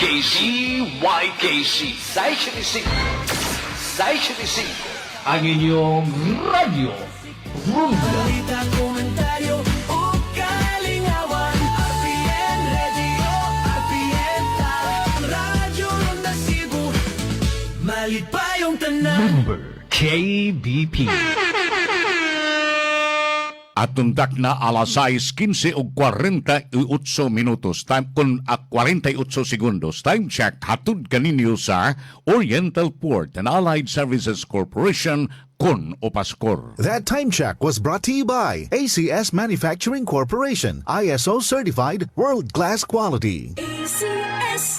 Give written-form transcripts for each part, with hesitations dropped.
KC, 65, ang inyong radyo Rumba. Balita, komentaryo o kalingawan. RPN Radio, RPN Radyo Ronda Cebu. Malit pa yung tanan. Number KBP. At tundak na alas 6:15 o 48 minutos. Time kun 48 segundos. Time check hatod kaninyo sa Oriental Port and Allied Services Corporation kun Opaskor. That time check was brought to you by ACS Manufacturing Corporation, ISO certified world-class quality.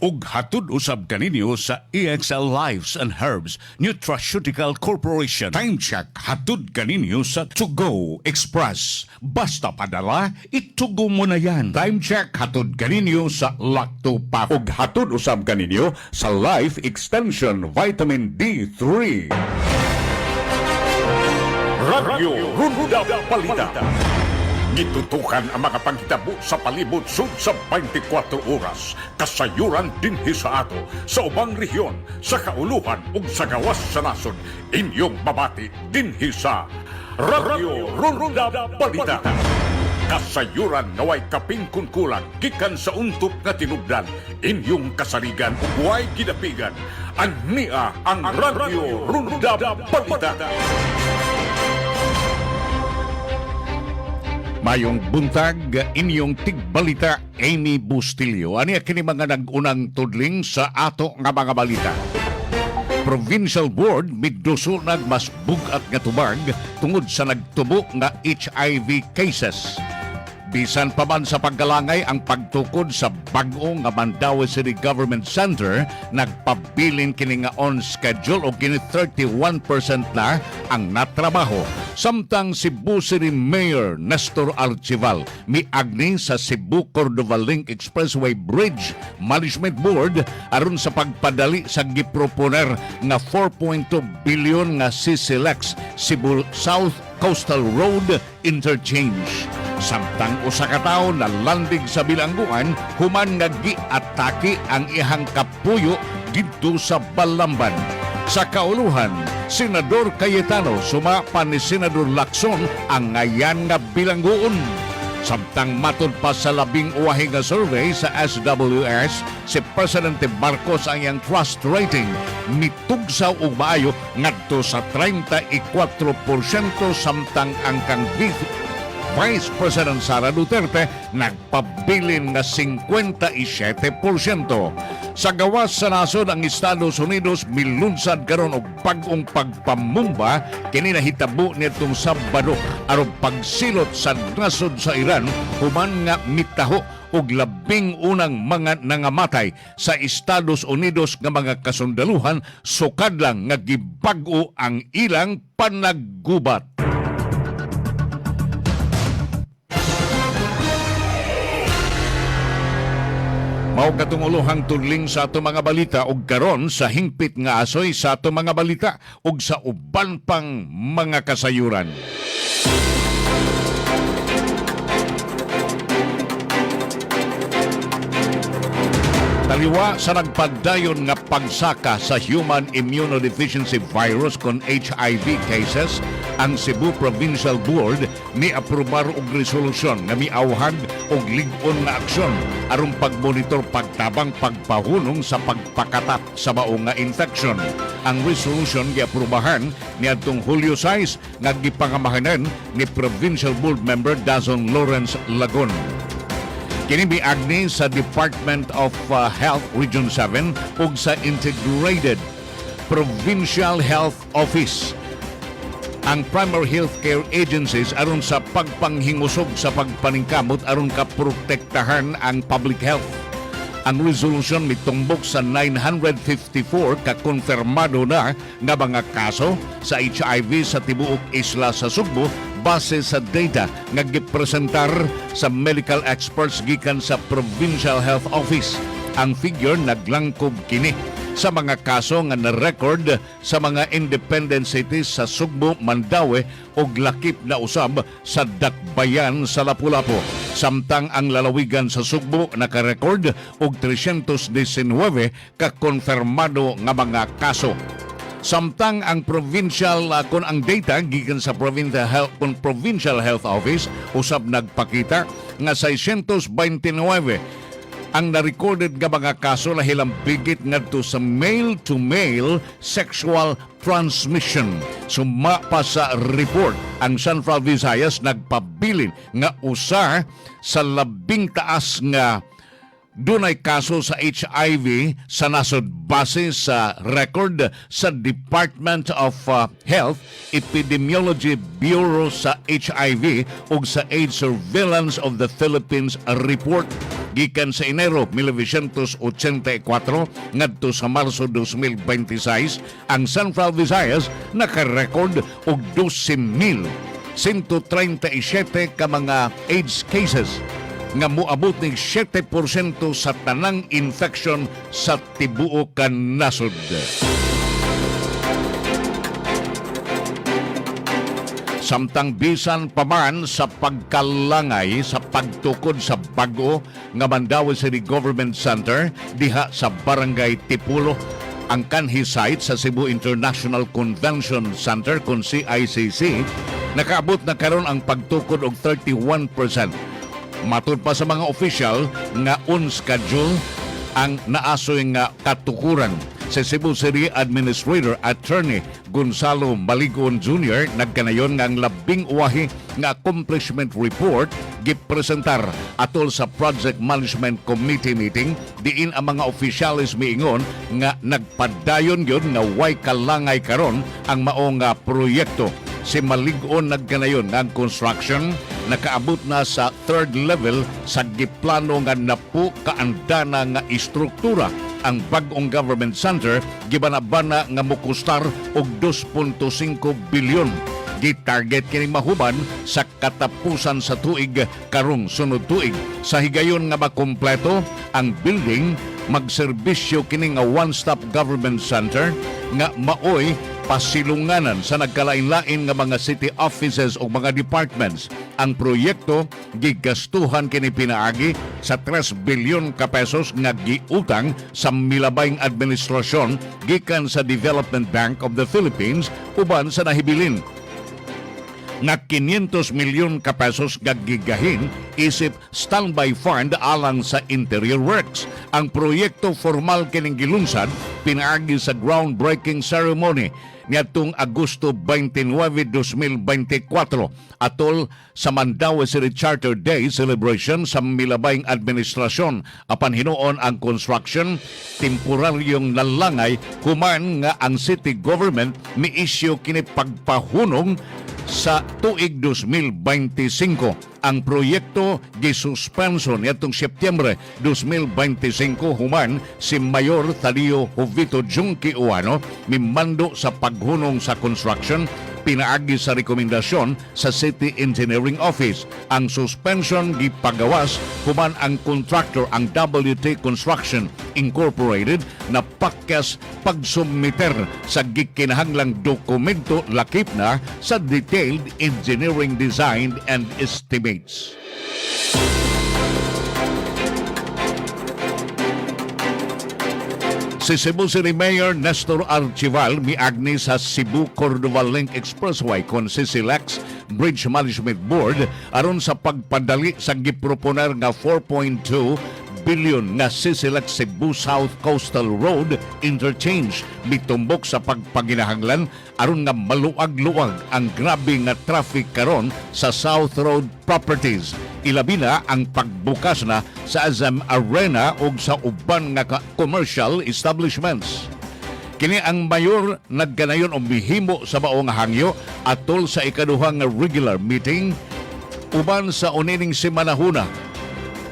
Ug hatod usab kaninyo sa EXL Lives and Herbs Nutraceutical Corporation. Time check hatod kaninyo sa To Go Express. Basta padala, itugo mo na yan. Time check hatod kaninyo sa Lactopack. Ug hatod usab kaninyo sa Life Extension Vitamin D3. Radyo Runda Balita. Gitutukan ang mga panghitabo sa palibot sud sa 24 oras. Kasayuran dinhi sa ato, sa ubang rehiyon, sa kauluhan ug sa gawas sa nasod. Inyong babati dinhi sa Radyo Runda Balita. Kasayuran naway kaping kunkulan gikan sa untop nga tinubdan. Inyong kasaligan ug way gidapigan. Ania ang Radyo Runda Balita. Mayong buntag, inyong tigbalita, Amy Bustillo. Ani kini mga nag-unang tudling sa ato nga mga balita. Provincial Board midduso mas bugat nga tubag tungod sa nagtubo nga HIV cases. Bisan pa man sa pagkalangay ang pagtukod sa bag-o nga Mandaue City Government Center, nagpabilin kini nga on schedule o kini 31% na ang natrabaho. Samtang Cebu City Mayor Nestor Archival miagni sa Cebu Cordova Link Expressway Bridge Management Board aron sa pagpadali sa giproponer nga 4.2 billion nga CCLEX Cebu South Coastal Road Interchange. Samtang usa ka tawo na landig sa bilangguan, human nga giatake ang ihang kapuyo didto sa Balamban. Sa kauluhan, Senador Cayetano sumapan ni Senador Lacson ang ngayan nga bilangguon. Samtang matud pa sa labing uwahe nga survey sa SWS, si Presidente Marcos ang iyang trust rating mitugsaw og maayo ngadto sa 34%, samtang ang kang Vice President Sara Duterte nagpabilin nga 57%. Sa gawas sa nasod ang Estados Unidos milunsad karon og bag-ong pagpamumba kini nahitabo nitong Sabado aron pagsilot sa nasod sa Iran human nga mitaho og labing unang mga nangamatay sa Estados Unidos nga mga kasundaluhan sukad lang nga gibag-o ang ilang panaggubat. Mao katunguluhang tudling sa ato mga balita ug karon sa hingpit nga asoy sa ato mga balita ug sa uban pang mga kasayuran. Taliwa sa nagpadayon nga pagsaka sa human immunodeficiency virus kon HIV cases, ang Cebu Provincial Board ni-aprobar og resolusyon nga miauhag og lig-on nga aksyon aron pagmonitor pagtabang pagpahunong sa pagpakatat sa maong nga infection. Ang resolution giaprubahan niadtong Hulyo 6 nga gipangamahanan ni Provincial Board member Dazon Lawrence Lagon. Kini miagni sa Department of Health Region 7 ug sa Integrated Provincial Health Office, ang primary healthcare agencies aron sa pagpanghingusog sa pagpaningkamot aron kaprotektahan ang public health. Ang resolution mitumbok sa 954 kakonfirmado na nga mga kaso sa HIV sa tibuok isla sa Sugbo base sa data nga gipresentar sa medical experts gikan sa Provincial Health Office. Ang figure naglangkob kini sa mga kaso nga na-record sa mga independent cities sa Sugbo, Mandaue ug lakip na usab sa Dakbayan sa Lapu-Lapu. Samtang ang lalawigan sa Sugbo naka-record og 319 ka konfirmado nga mga kaso. Samtang ang provincial kun ang data gikan sa provincial health office usab nagpakita nga 629 ang na-recorded nga mga kaso lahilang bigit ngadto sa male-to-male sexual transmission. Suma pa sa report, ang Central Visayas nagpabilin nga usa sa labing taas nga dunay kaso sa HIV sa nasod base sa record sa Department of Health Epidemiology Bureau sa HIV ug sa AIDS Surveillance of the Philippines report gikan sa Enero 1984 ngadto sa Marso 2026. Ang Central Visayas naka-record og 12,137 ka mga AIDS cases nga moabot ning 7% sa tanang infection sa tibuok kan nasod. Samtang bisan pa man sa pagkalangay sa pagtukod sa bag-o nga Mandaue City Government Center diha sa Barangay Tipulo, ang kanhi site sa Cebu International Convention Center kung CICC, nakaabot na karon ang pagtukod og 31%. Matud pa sa mga official nga on-schedule ang naasoy nga katukuran. Si Cebu City Administrator Attorney Gonzalo Maligon Jr. nagkanayon nga ang labing uwahi nga accomplishment report gipresentar atol sa Project Management Committee meeting diin ang mga opisyalis miingon nga nagpadayon yun nga way kalangay karon ang maong proyekto. Si Maligon nagkanayon nga ang construction nakaabot na sa third level sa giplano nga napu kaandana nga istruktura. Ang bag-ong government center gibanabana nga mokustar og 2.5 bilyon. Gitarget kini mahuman sa katapusan sa tuig karong sunod tuig. Sa higayon nga makompleto ang building, magserbisyo kini nga one-stop government center nga maoy pasilunganan sa nagkalain-lain nga mga city offices o mga departments. Ang proyekto gigastuhan kini pinaagi sa 3 bilyon ka pesos nga giutang sa milabayng administrasyon gikan sa Development Bank of the Philippines uban sa nahibilin nga 500 milyon ka pesos gagigahin isip standby fund alang sa interior works. Ang proyekto formal kining gilunsad pinaagi sa groundbreaking ceremony niadtong Agosto 29, 2024 atol sa Mandaue City Charter Day celebration sa milabayng administrasyon. Apan hinuon ang construction temporaryong nalangay human nga ang city government mi-issue kini pagpahunong sa tuig 2025. Ang proyekto gisuspenso niadtong Setyembre 2025 human si Mayor Talio Jovito Junki Uano mimando sa paghunong sa construction pinaagi sa rekomendasyon sa City Engineering Office. Ang suspension gipagawas human ang contractor ang WT Construction Incorporated na pakyas pagsubmiter sa gikinahanglang dokumento lakip na sa detailed engineering design and estimates. Si Cebu City Mayor Nestor Archival miagni sa Cebu-Cordova Link Expressway kon CCLEX Bridge Management Board aron sa pagpadali sa giproponer nga 4.2 billion nga CCLEX Cebu South Coastal Road Interchange mitumbok sa pagpaginahanglan aron nga maluag-luag ang grabe nga traffic karon sa South Road Properties. Ilabi na ang pagbukas na sa Azam Arena o sa uban nga commercial establishments. Kini ang mayor nagkanayon o mihimo sa maong hangyo atol sa ikaduhang regular meeting uban sa unining semanahuna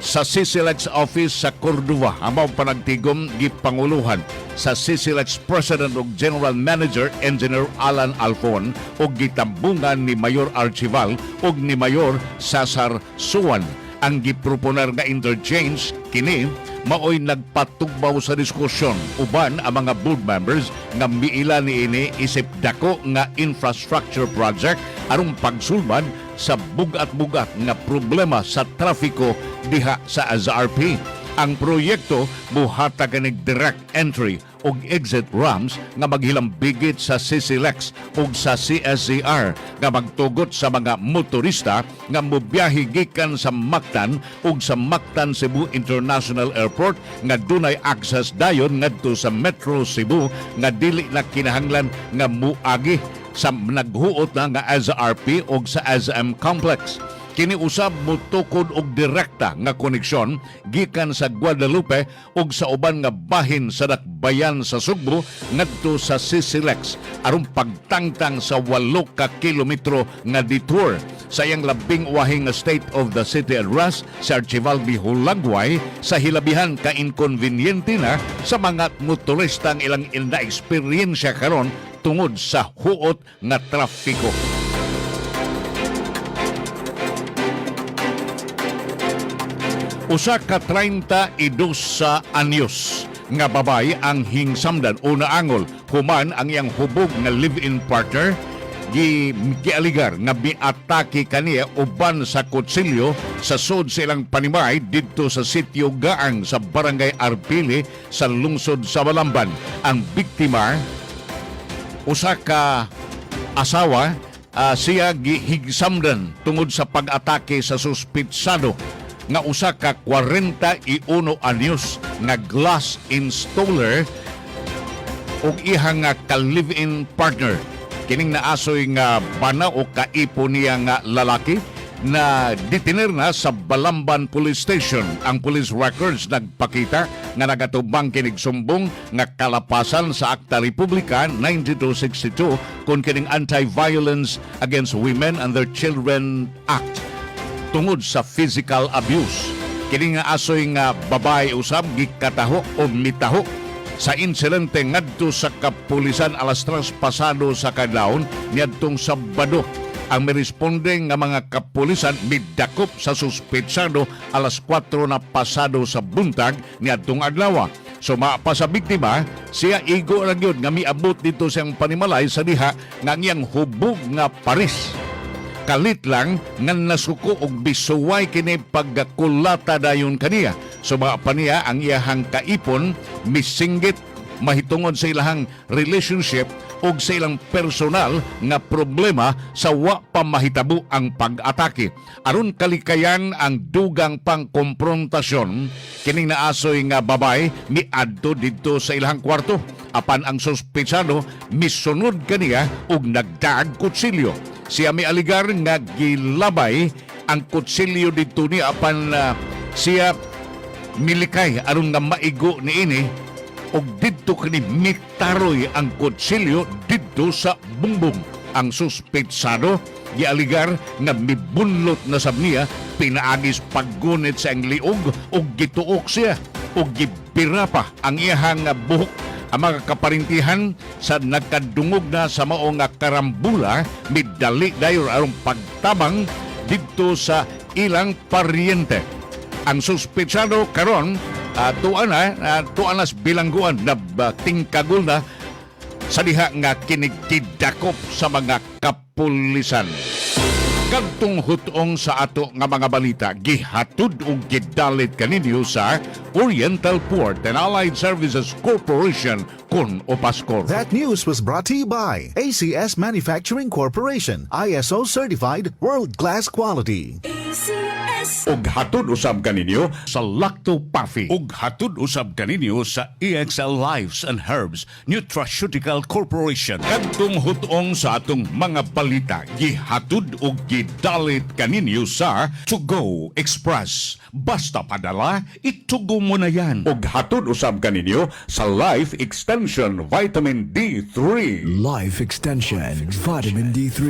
sa CCLEX office sa Cordova. Amaw panagtigom gipanguluhan sa CCLEX President ug General Manager Engineer Alan Alfon ug gitambungan ni Mayor Archival ug ni Mayor Cesar Suwan. Ang giproponer nga interchange kini maoy nagpatugbaw sa diskusyon uban ang mga board members nga miila niini isip dako nga infrastructure project aron pagsulbad sa bugat-bugat nga problema sa trafiko diha sa SRP. Ang proyekto buhatag kanig direct entry ug exit ramps nga maghilambigit sa CCLEX ug sa CSCR nga magtugot sa mga motorista nga mobiyahe gikan sa Mactan ug sa Mactan Cebu International Airport nga dunay access dayon ngadto sa Metro Cebu nga dili na kinahanglan nga muagi sa naghuot na nga SRP ug sa SM Complex. Kini usab motukod og direkta nga koneksyon gikan sa Guadalupe ug sa uban nga bahin sa dakbayan sa Sugbo ngadto sa CCLEX aron pagtangtang sa 8 ka kilometro nga detour. Sa iyang labing wahing nga State of the City address sa Archivaldi Hulagway sa hilabihan ka inconveniente na sa mga motorista ang ilang na-eksperyensya karon tungod sa huot nga trafiko. Usa ka 32 sa anyos nga babay ang hingsamdan o naangol human ang iyang hubog nga live-in partner gialigar nga biatake kaniya uban sa kutsilyo sa sud sa ilang panimay didto sa sitio Gaang sa Barangay Arpili sa lungsod sa Balamban. Ang biktima usa ka asawa, siya gihigsamdan tungod sa pag-atake sa suspitsado nga usa ka 41 anyos nga glass installer ug ihang nga ka-live-in partner. Kining naasoy nga bana o kaipo niya nga lalaki na detiner na sa Balamban Police Station. Ang police records nagpakita nga nagatubang kinig sumbong nga kalapasan sa Akta Republika 9262 kung kining Anti-Violence Against Women and Their Children Act tungod sa physical abuse. Kini nga asoy nga babae usab gikataho o mitaho sa insidente ngadto sa kapulisan alas 3 pasado sa kadlawon niadtong Sabado. Ang miresponde nga mga kapulisan midakop sa suspetsado alas 4 na pasado sa buntag niadtong adlaw. Sumapa sa biktima, siya igo ra gyud nga miabot dito siyang panimalay sa diha nga iyang hubog nga paris. Kalit lang nga nasuko og bisuway kini pagkulata dayon kaniya. Sumapa niya ang iyahang kaipon misinggit mahitungod sa ilahang relationship ug sa ilang personal nga problema sa wa pa mahitabo ang pag-atake. Aron kalikayan ang dugang pangkomprontasyon, kining naasoy nga babay miadto didto sa ilahang kwarto. Apan ang suspetsado misunod kaniya ug nagdaag kutsilyo. Siya mialigar nga gilabay ang kutsilyo didto ni apan siya milikay aron nga maigo niini og didto kini mitaroy ang kutsilyo didto sa bungbong. Ang suspetsado gialigar nga mibunlot na sab niya pinaagis paggunit sa ang liog og gituok siya og gibira pa ang iyahang buhok. Ang mga kaparintihan sa nagkadungog na sa mao nga karambula midali dayon aron pagtabang didto sa ilang paryente. Ang suspetsado karon tuan nas bilangguan na tingkagol na sa diha nga kinigkidakop sa mga kapulisan. Kadtong hutong sa ato nga mga balita, gihatud ug gidalit kaninyo sa Oriental Port and Allied Services Corporation kun Opaskor. That news was brought to you by ACS Manufacturing Corporation, ISO certified world-class quality. Ug hatod usab kaninyo sa Lacto Puffy. Ug hatod usab kaninyo sa EXL Lives and Herbs Nutraceutical Corporation. Kadtong hutong sa atong mga balita, gihatod ug gidalit kaninyo sa To Go Express. Basta padala, itugo mo na yan. Ug hatod usab kaninyo sa Life Extension Vitamin D3. Life Extension Vitamin D3.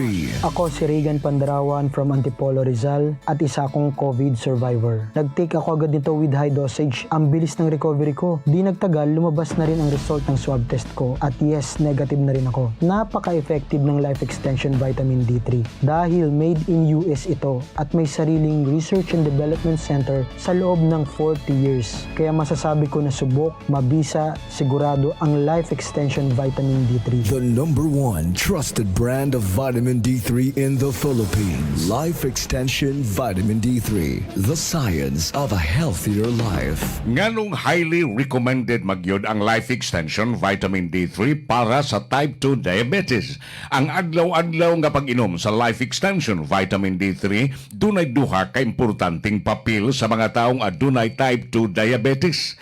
Ako si Regan Pandarawan from Antipolo, Rizal at isa akong COVID survivor. Nag-take ako agad nito with high dosage. Ang bilis ng recovery ko. Di nagtagal, lumabas na rin ang result ng swab test ko. At yes, negative na rin ako. Napaka-effective ng Life Extension Vitamin D3. Dahil made in US ito at may sariling Research and Development Center sa loob ng 40 years. Kaya masasabi ko na subok, mabisa, sigurado ang Life Extension Vitamin D3. The #1 trusted brand of vitamin D3 in the Philippines. Life Extension Vitamin D3. The science of a healthier life. Nganong highly recommended magyod ang Life Extension Vitamin D3 para sa type 2 diabetes. Ang adlaw-adlaw nga pag-inom sa Life Extension Vitamin D3 dunay duha ka importanteng papel sa mga taong adunay type 2 diabetes.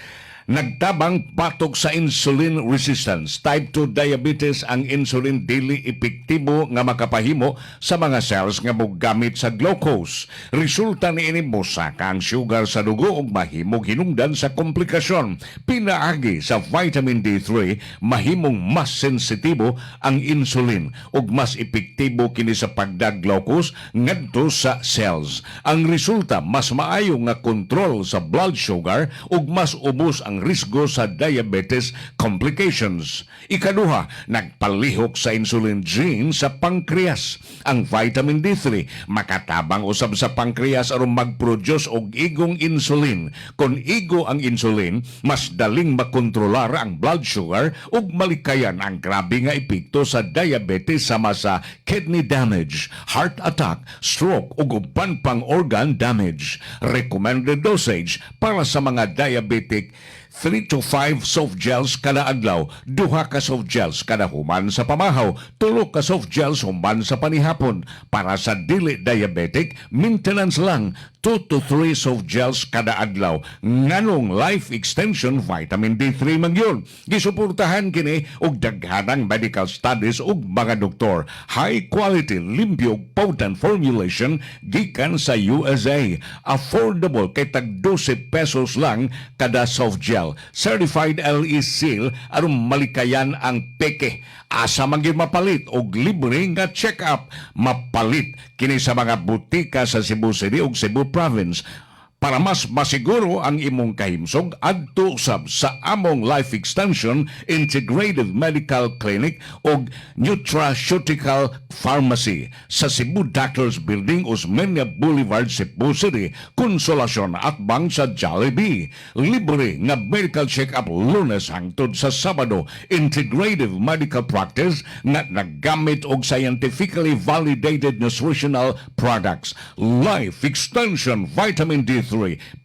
Nagtabang batok sa insulin resistance. Type 2 diabetes ang insulin dili epektibo nga makapahimo sa mga cells nga mogamit sa glucose. Resulta niini mosaka ang sugar sa dugo ug mahimong hinungdan sa komplikasyon. Pinaagi sa vitamin D3 mahimong mas sensitibo ang insulin ug mas epektibo kini sa pagdag glucose ngadto sa cells. Ang resulta mas maayo nga kontrol sa blood sugar ug mas ubos ang risgo sa diabetes complications. Ikaduha, nagpalihok sa insulin gene sa pancreas. Ang vitamin D3 makatabang usab sa pancreas aron mag-produce og igong insulin. Kung igo ang insulin, mas daling makontrolar ang blood sugar ug malikayan ang grabe nga epekto sa diabetes sama sa kidney damage, heart attack, stroke ug uban pang organ damage. Recommended dosage para sa mga diabetic 3 to 5 soft gels kada adlaw, 2 ka soft gels kada human sa pamahaw, 3 ka soft gels human sa panihapon. Para sa dili diabetic, maintenance lang, 2 to 3 soft gels kada adlaw. Nganong Life Extension Vitamin D3 man yun. Gisuportahan kini og daghanang medical studies ug mga doktor. High quality, limpyo, potent formulation gikan sa USA. Affordable kay tag 12 pesos lang kada soft gel. Certified LE seal aron malikayan ang peke. Asa man gyud mapalit og libre nga check-up. Mapalit kini sa mga butika sa Cebu City ug Cebu Province. Para mas masiguro ang imong kahimsog, adto usab sa among Life Extension Integrative Medical Clinic o Nutraceutical Pharmacy sa Cebu Doctors Building, Osmeña Boulevard, Cebu City. Konsolasyon at bang sa Jollibee. Libre nga medical check-up Lunes hangtod sa Sabado. Integrative Medical Practice nga naggamit og scientifically validated nutritional products. Life Extension Vitamin D3.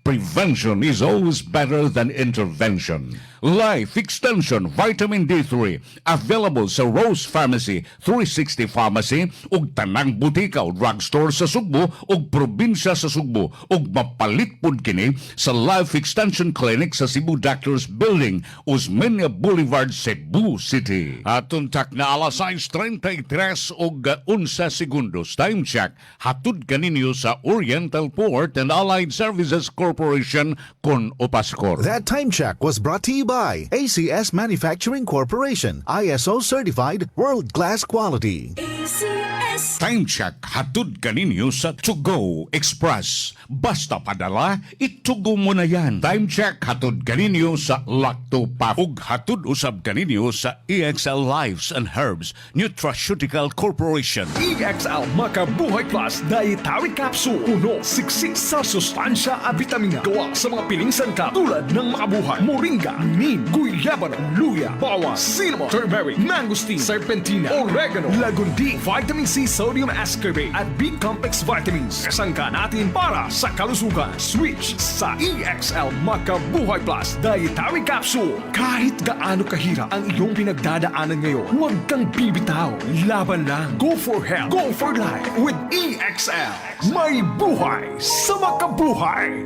Prevention is always better than intervention. Life Extension Vitamin D3 available sa Rose Pharmacy, 360 Pharmacy ug tanang butika o drugstore sa Sugbo ug probinsya sa Sugbo ug mapalit pud kini sa Life Extension Clinic sa Cebu Doctors Building, Osmeña Boulevard, Cebu City. Atun tak na alas 6:33 ug 11 segundos. Time check. Hatud kaninyo sa Oriental Port and Allied Services Corporation kon Opaskor. That time check was brought to you by ACS Manufacturing Corporation, ISO certified world-class quality. ACS. Time check hatod kaninyo sa To Go Express. Basta padala, itugo mo na yan. Time check hatod kaninyo sa Lacto Pap. Ug hatod usab kaninyo sa EXL Lives and Herbs Nutraceutical Corporation. EXL Makabuhay Plus Dietary Capsule. Puno, siksik sa sustansya at vitamina. Gawa sa mga piling sangkap tulad ng makabuhay, moringa, neem, guyabano, luya, bawang, cinnamon, turmeric, mangosteen, serpentina, oregano, lagundi, vitamin C, sodium ascorbate at B-complex vitamins. Kasangka natin para sa kalusugan. Switch sa EXL Makabuhay Plus Dietary Capsule. Kahit gaano kahirap ang iyong pinagdadaanan ngayon, huwag kang bibitaw. Laban lang. Go for health. Go for life with EXL. May buhay sa makabuhay.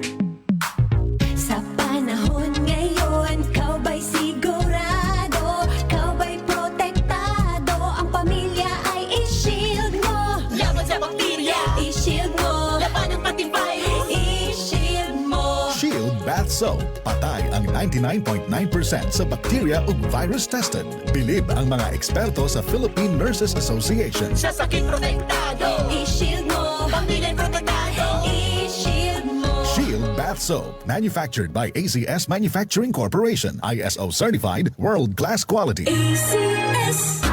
Sa panahon ngayon, kau ba'y sigurado? Kau ba'y protektado? Ang pamilya ay i-shield mo. Laban sa bakterya, i-shield mo. Laban ng pating virus, i-shield mo. Shield Bath Soap. Patay ang 99.9% sa bacteria ug virus tested. Bilib ang mga eksperto sa Philippine Nurses Association. Sa sakit protektado, i-shield mo. Pamilya'y protektado, i-shield Bath Soap, manufactured by ACS Manufacturing Corporation, ISO certified, world-class quality. ACS.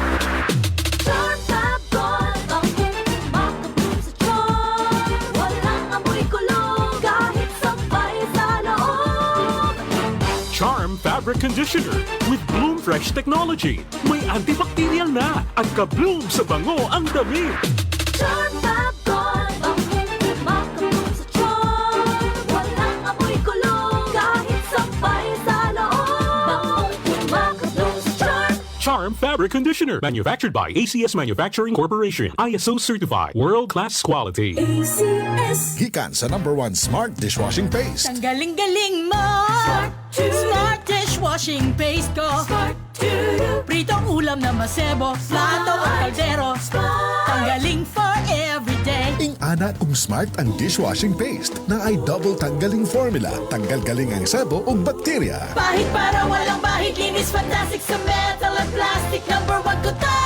Charm Fab Gold, ang hindi makabloom sa charm. Walang amoy kulong, kahit sabay sa loob. Charm Fabric Conditioner with Bloom Fresh Technology. May antibacterial na at ka-bloom sa bango ang damit. Charm Fab Gold, ang hindi makabloom sa charm. Walang amoy kulong, kahit sabay sa loob. Bangong makabloom sa charm. Charm Fabric Conditioner. Manufactured by ACS Manufacturing Corporation. ISO certified. World-class quality. ACS. Gikan sa #1 Smart Dishwashing Paste. Ang galing-galing mo! Smart dishwashing paste ko! Pritong ulam na masebo, plato o kaldero. Tanggaling for everyday. Ing-ana kung smart ang dishwashing paste na ay double tanggaling formula. Tanggal galing ang sebo o bakterya. Bahid para walang bahid, linis fantastic sa metal at plastic. #1 ko to!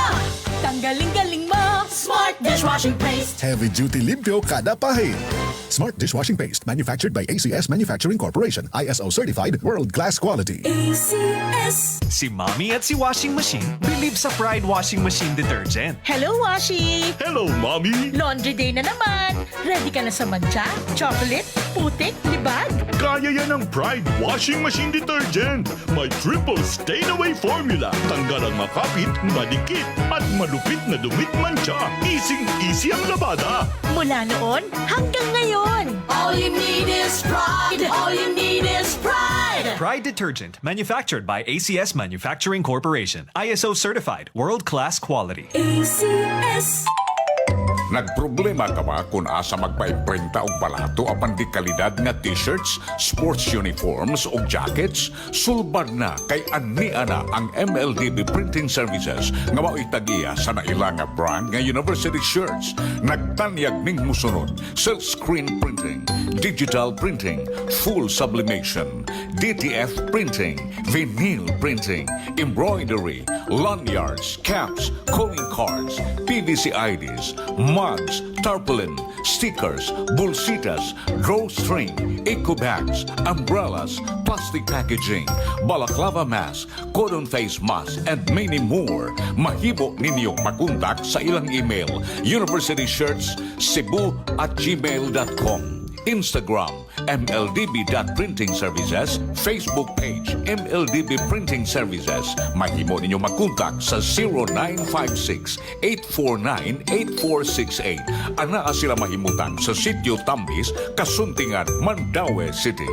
Tanggaling-galing mo! Smart dishwashing paste. Heavy duty limpyo kada pahid. Smart Dishwashing Paste, manufactured by ACS Manufacturing Corporation, ISO certified, world-class quality. ACS. Si Mommy at si Washing Machine believe sa Pride Washing Machine Detergent. Hello, Washi! Hello, Mommy! Laundry day na naman! Ready ka na sa mancha, chocolate, putik, libag? Kaya yan ang Pride Washing Machine Detergent. May triple stain-away formula. Tanggal ang makapit, madikit, at malupit na dumit mancha. Easy-easy ang labada. Mula noon hanggang ngayon. All you need is pride. All you need is pride. Pride Detergent, manufactured by ACS Manufacturing Corporation. ISO certified, world-class quality. ACS. Nagproblema ka ba kung asa magpaimprinta og balato apan di kalidad nga t-shirts, sports uniforms o jackets? Sulbad na kay ania na ang MLDB Printing Services nga mao'y tagiya sa naila nga brand nga university shirts. Nagtanyag ning musunod: silk screen printing, digital printing, full sublimation, DTF printing, vinyl printing, embroidery, lanyards, caps, calling cards, PVC IDs, mugs, tarpaulin, stickers, bolsitas, drawstring, eco bags, umbrellas, plastic packaging, balaclava mask, cotton face mask, and many more. Mahimo ninyong makontak sa ilang email, universityshirts@cebu@gmail.com. Instagram, mldb.printing services, Facebook page, MLDB Printing Services. Mahimo ninyo magkontak sa 0956-849-8468. Anaa sila mahimutan sa Sitio Tambis, Kasuntingan, Mandaue City.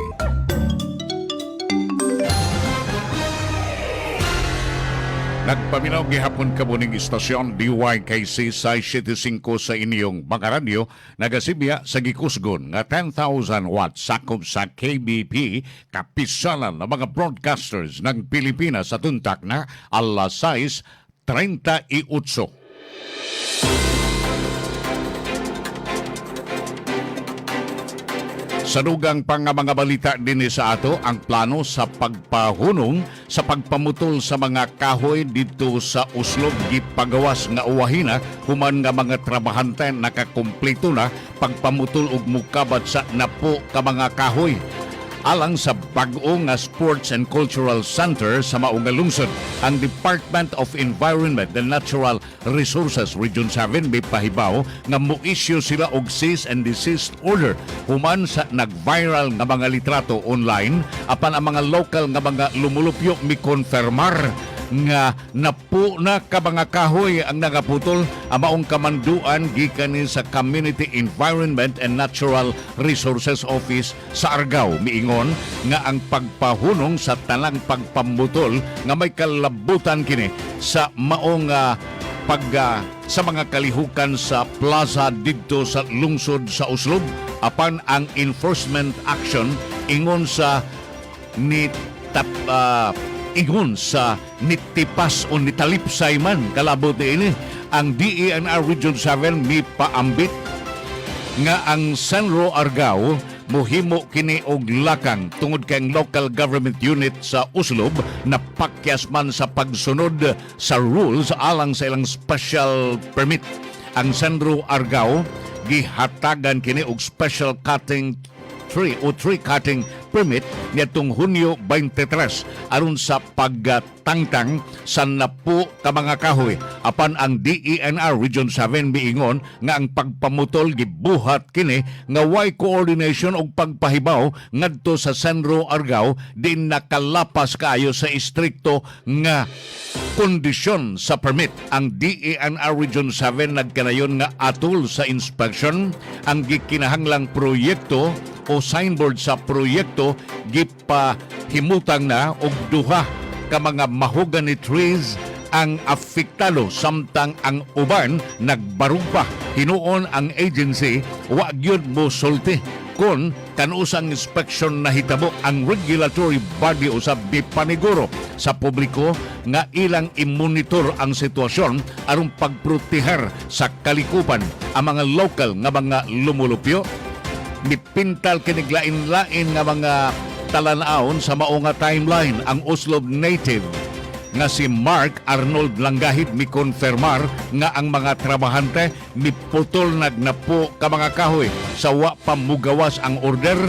Nagpaminaw gihapon ka muning istasyon DYKC sa 75 sa inyong mga radyo, nagasibya sa gikusgon nga 10,000 watts sakop sa KBP, kapisalan ng mga broadcasters ng Pilipinas sa tuntak na alas 6:38. Sa dugang pang mga balita din sa ato, ang plano sa pagpahunong sa pagpamutol sa mga kahoy dito sa Uslob gipagawas nga uwahina human nga mga trabahante nakakumpleto na pagpamutol og mukabat sa napo ka mga kahoy. Alang sa bag-o nga Sports and Cultural Center sa maong nga lungsod, ang Department of Environment and Natural Resources Region 7 may pahibaw nga mo-issue sila og cease and desist order human sa nag-viral nga mga litrato online apan ang mga local nga mga lumulupyo mi-konfirmar nga napo na ka mga kahoy ang nagaputol. Amaong kamanduan gikan ni sa Community Environment and Natural Resources Office sa Argao miingon nga ang pagpahunong sa tanang pagpamutol nga may kalabutan kini sa maong sa mga kalihukan sa plaza didto sa lungsod sa Uslob apan ang enforcement action ingon sa ingon sa nitipas o nitalipsay man kalabot ini ang DENR Region 7 mi paambit nga ang Senro Argao mohimo kini og lakang tungod kay ang local government unit sa Uslob na pakyas man sa pagsunod sa rules alang sa ilang special permit. Ang Senro Argao gihatagan kini og special cutting tree o tree cutting permit nitong Hunyo 23 aron sa pagtangtang sa 10 ka mga kahoy. Apan ang DENR Region 7 miingon nga ang pagpamutol gibuhat kini nga way coordination og pagpahibaw ngadto sa Senro Argao din nakalapas kaayo sa istrikto nga kondisyon sa permit. Ang DENR Region 7 nagkanayon nga atol sa inspection ang gikinahanglang proyekto o signboard sa proyekto gipahimutang na og duha ka mga mahogany trees ang apektado samtang ang uban nagbarug pa. Hinuon ang agency wa gyud mo sulti kon kanusang inspection na hitabo. Ang regulatory body usab gipaniguro sa publiko nga ilang imonitor ang sitwasyon aron pagprotehar sa kalikupan ang mga local nga mga lumulupyo. Mipintal kiniglain-lain nga mga talan-aon sa mao nga timeline. Ang Oslob native nga si Mark Arnold Langgahid mikonfirmar nga ang mga trabahante miputol nagnapo ka mga kahoy sa wa pamugawas ang order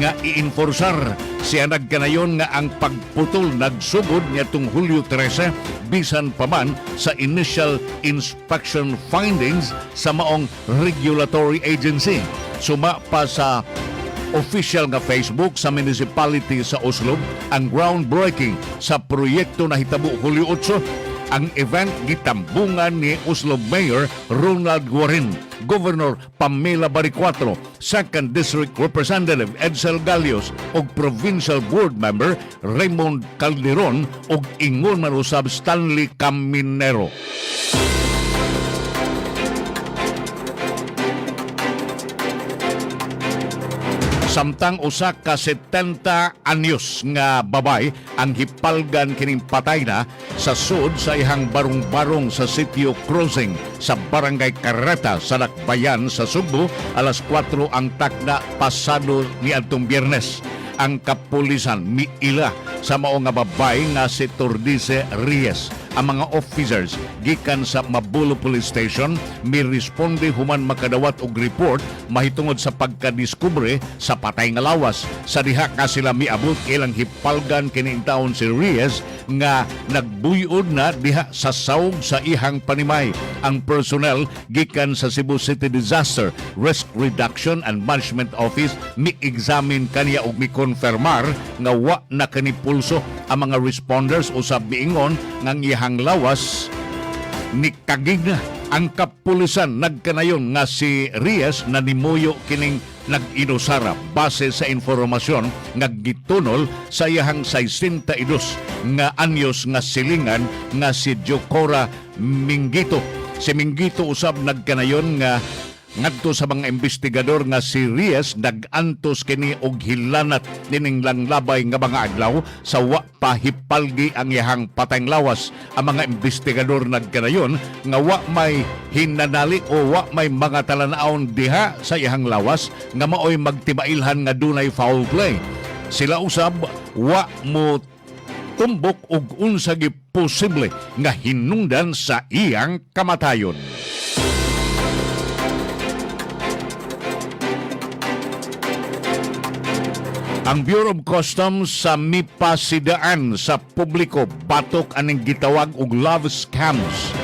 nga iinforsar. Siya nagkanayon nga ang pagputol nagsugod nitong Hulyo 13 bisan pa man sa initial inspection findings sa maong regulatory agency. Suma pa sa official nga Facebook sa municipality sa Oslo ang groundbreaking sa proyekto na hitabo Hulyo 8. Ang event gitambungan ni Oslo Mayor Ronald Guarin, Governor Pamela Baricuatro, 2nd District Representative Edsel Galios ug Provincial Board Member Raymond Calderon ug ingon man usab Stanley Caminero. Samtang usa ka 70 anyos nga babay ang hipalgan kining patay na sa sud sa ihang barong-barong sa Sitio Crossing sa Barangay Carreta sa Lakbayan sa Subo alas 4 ang takda pasado niadtong Biyernes. Ang kapulisan miila sa mao nga babay nga si Tordice Reyes. Ang mga officers gikan sa Mabulo Police Station miresponde human makadawat og report mahitungod sa pagkadiskubre sa patay nga lawas. Sa diha ka sila miabot ilang hipalgan kining taon si Reyes nga nagbuyod na diha sa sawg sa ihang panimay. Ang personnel gikan sa Cebu City Disaster Risk Reduction and Management Office mi-examine kaniya og mi-konfirmar nga wa na kani pulso. Ang mga responders usab miingon nga ihang lawas ni kagig na. Ang kapulisan nagkanayon nga si Reyes na nimuyo kining nag-inusara base sa informasyon nga gitunol sa iyang 62 nga anyos nga silingan nga si Jocora Minggito. Si Minggito usab nagkanayon nga ngadto sa mga investigador nga si Reyes nag-antos kini og hilanat nining langlabay nga mga adlaw sa wa pa hipalgi ang iyang patayng lawas. Ang mga investigador nagkanayon nga wa may hinanali o wa may mga talanaon diha sa iyang lawas nga maoy magtibailhan nga dunay foul play. Sila usab wa mo tumbok og unsa gi posible nga hinungdan sa iyang kamatayon. Ang Bureau of Customs sa mipasidaan sa publiko batok aning gitawag og love scams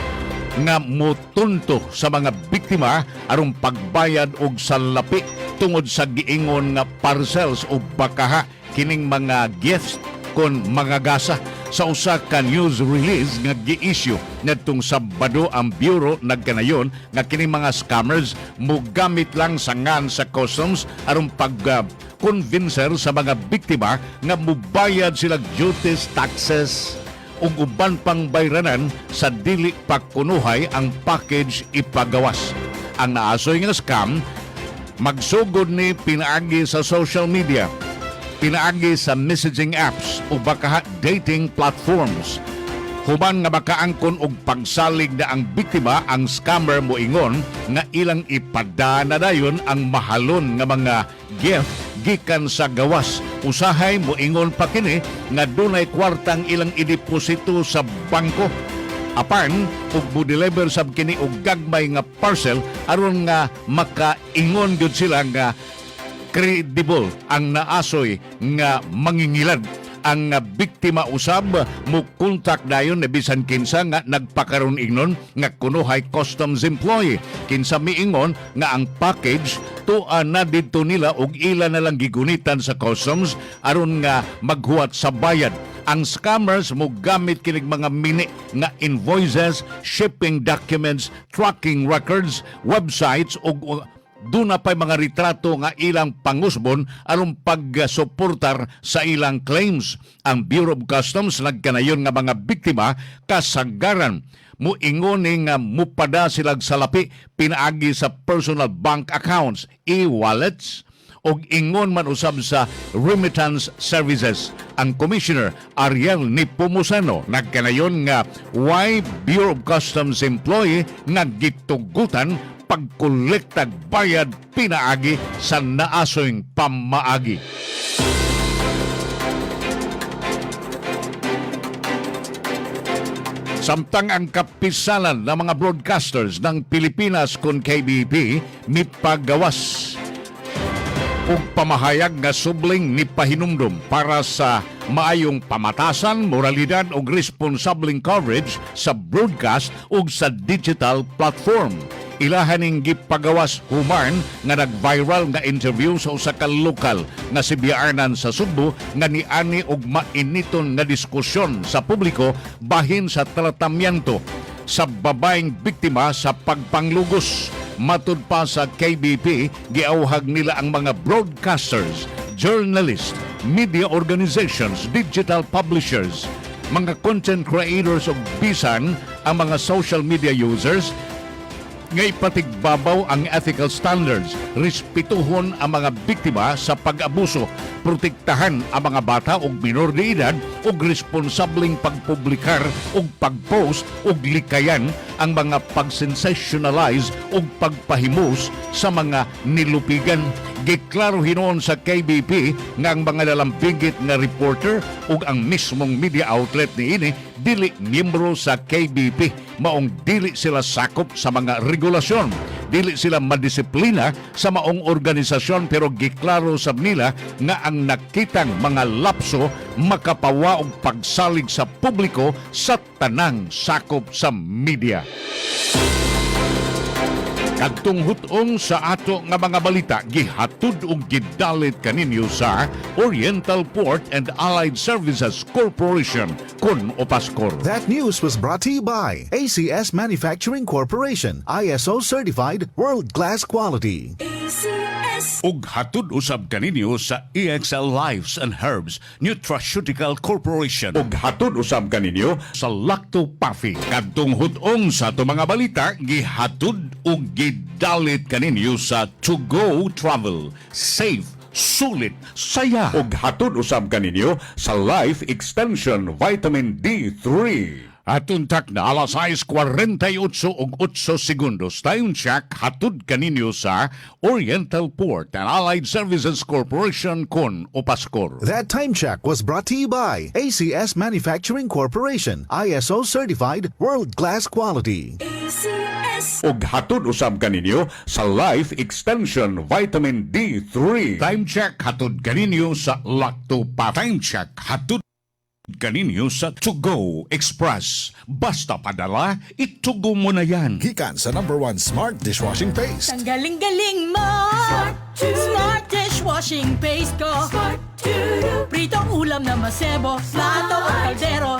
nga motunto sa mga biktima aron pagbayad og salapi tungod sa giingon nga parcels o bakaha kining mga gifts kon mga gasa. Sa usa ka news release nga gi-issue nitong Sabado, ang Bureau nagkanayon nga kining mga scammers mogamit lang sa ngan sa customs aron pag-convincer sa mga biktima nga mubayad sila duties, taxes ug uban pang bayranan sa dili pagkunuhay ang package ipagawas. Ang naasoy nga scam magsugod ni pinaagi sa social media, pinaagi sa messaging apps o baka dating platforms. Human nga makaangkon og pagsalig na ang biktima, ang scammer moingon nga ilang ipadana dayon ang mahalon nga mga gift gikan sa gawas. Usahay moingon pa kini nga dunay kwartang ilang ideposito sa bangko. Apan ug mo-deliver sab kini og gagmay nga parcel aron nga makaingon gyud sila nga credible ang naasoy nga mangingilad. Ang biktima usab mo kontak dayon na bisan kinsa nga nagpakaron ingnon nga kuno high customs employee. Kinsa miingon nga ang package tuwa na didto nila og ila na lang gigunitan sa customs aron nga maghuwat sa bayad. Ang scammers mo gamit kinig mga mini nga invoices, shipping documents, tracking records, websites ug doon na pa'y mga retrato nga ilang pangusbon aron pagsuportar sa ilang claims. Ang Bureau of Customs nagkanayon nga mga biktima kasagaran muingon nga mupada silang salapi pinaagi sa personal bank accounts, e-wallets, og ingon man usab sa remittance services. Ang Commissioner Ariel Nepomuceno nagkanayon nga why Bureau of Customs employee nga gitugutan pagkolektag bayad pinaagi sa naasoyng pamaagi. Samtang ang kapisalan ng mga broadcasters ng Pilipinas kon KBP mipagawas ug pamahayag nga subling ni pahinumdum para sa maayong pamatasan, moralidad ug responsableng coverage sa broadcast ug sa digital platform. Ilahaning gipagawas human nga nag-viral nga interview sa usa ka lokal nga si Biarnan sa Sugbo nga niani og mainiton nga diskusyon sa publiko bahin sa tratamento sa babaeng biktima sa pagpanglugos. Matud pa sa KBP, giauhag nila ang mga broadcasters, journalists, media organizations, digital publishers, mga content creators o bisan ang mga social media users nga ipatigbabaw ang ethical standards, respetuhon ang mga biktima sa pag-abuso, protektahan ang mga bata o minor de edad ug responsableng pagpublikar ug pagpost ug likayan ang mga pag-sensationalize ug pagpahimus sa mga nilupigan. Giklaro hinuon sa KBP nga ang mga lalambigit nga reporter ug ang mismong media outlet niini dili miyembro sa KBP, maong dili sila sakop sa mga regulasyon, dili sila madisiplina sa maong organisasyon, pero giklaro sab nila nga ang nakitang mga lapso makapawa og pagsalig sa publiko sa tanang sakop sa media. Kadtong hutong sa ato nga mga balita, gihatud og gidalit kaninyo sa Oriental Port and Allied Services Corporation kun Opaskor. That news was brought to you by ACS Manufacturing Corporation, ISO certified world-class quality. Ug hatud usab kaninyo sa EXL Lives and Herbs Nutraceutical Corporation. Ug hatud usab kaninyo sa Lacto Puffy. Kadtong hutong sa ato mga balita, gihatud ug gidalit kaninyo sa To Go Travel. Safe, sulit, saya. Ug hatud usab kaninyo sa Life Extension Vitamin D3. Atuntak na alas 6:48 ug 8 segundos. Time check hatud kaninyo sa Oriental Port and Allied Services Corporation kon Opaskor. That time check was brought to you by ACS Manufacturing Corporation, ISO certified world-class quality. Ug hatud usab kaninyo sa Life Extension Vitamin D3. Time check hatud kaninyo sa Lacto Puffy. Time check hatud kaninyo sa To Go Express. Basta padala, itugo mo na yan. Gikan sa #1 Smart Dishwashing Paste. Ang galing-galing mo! Smart dishwashing paste ko. Pritong ulam na masebo, plato o kaldero.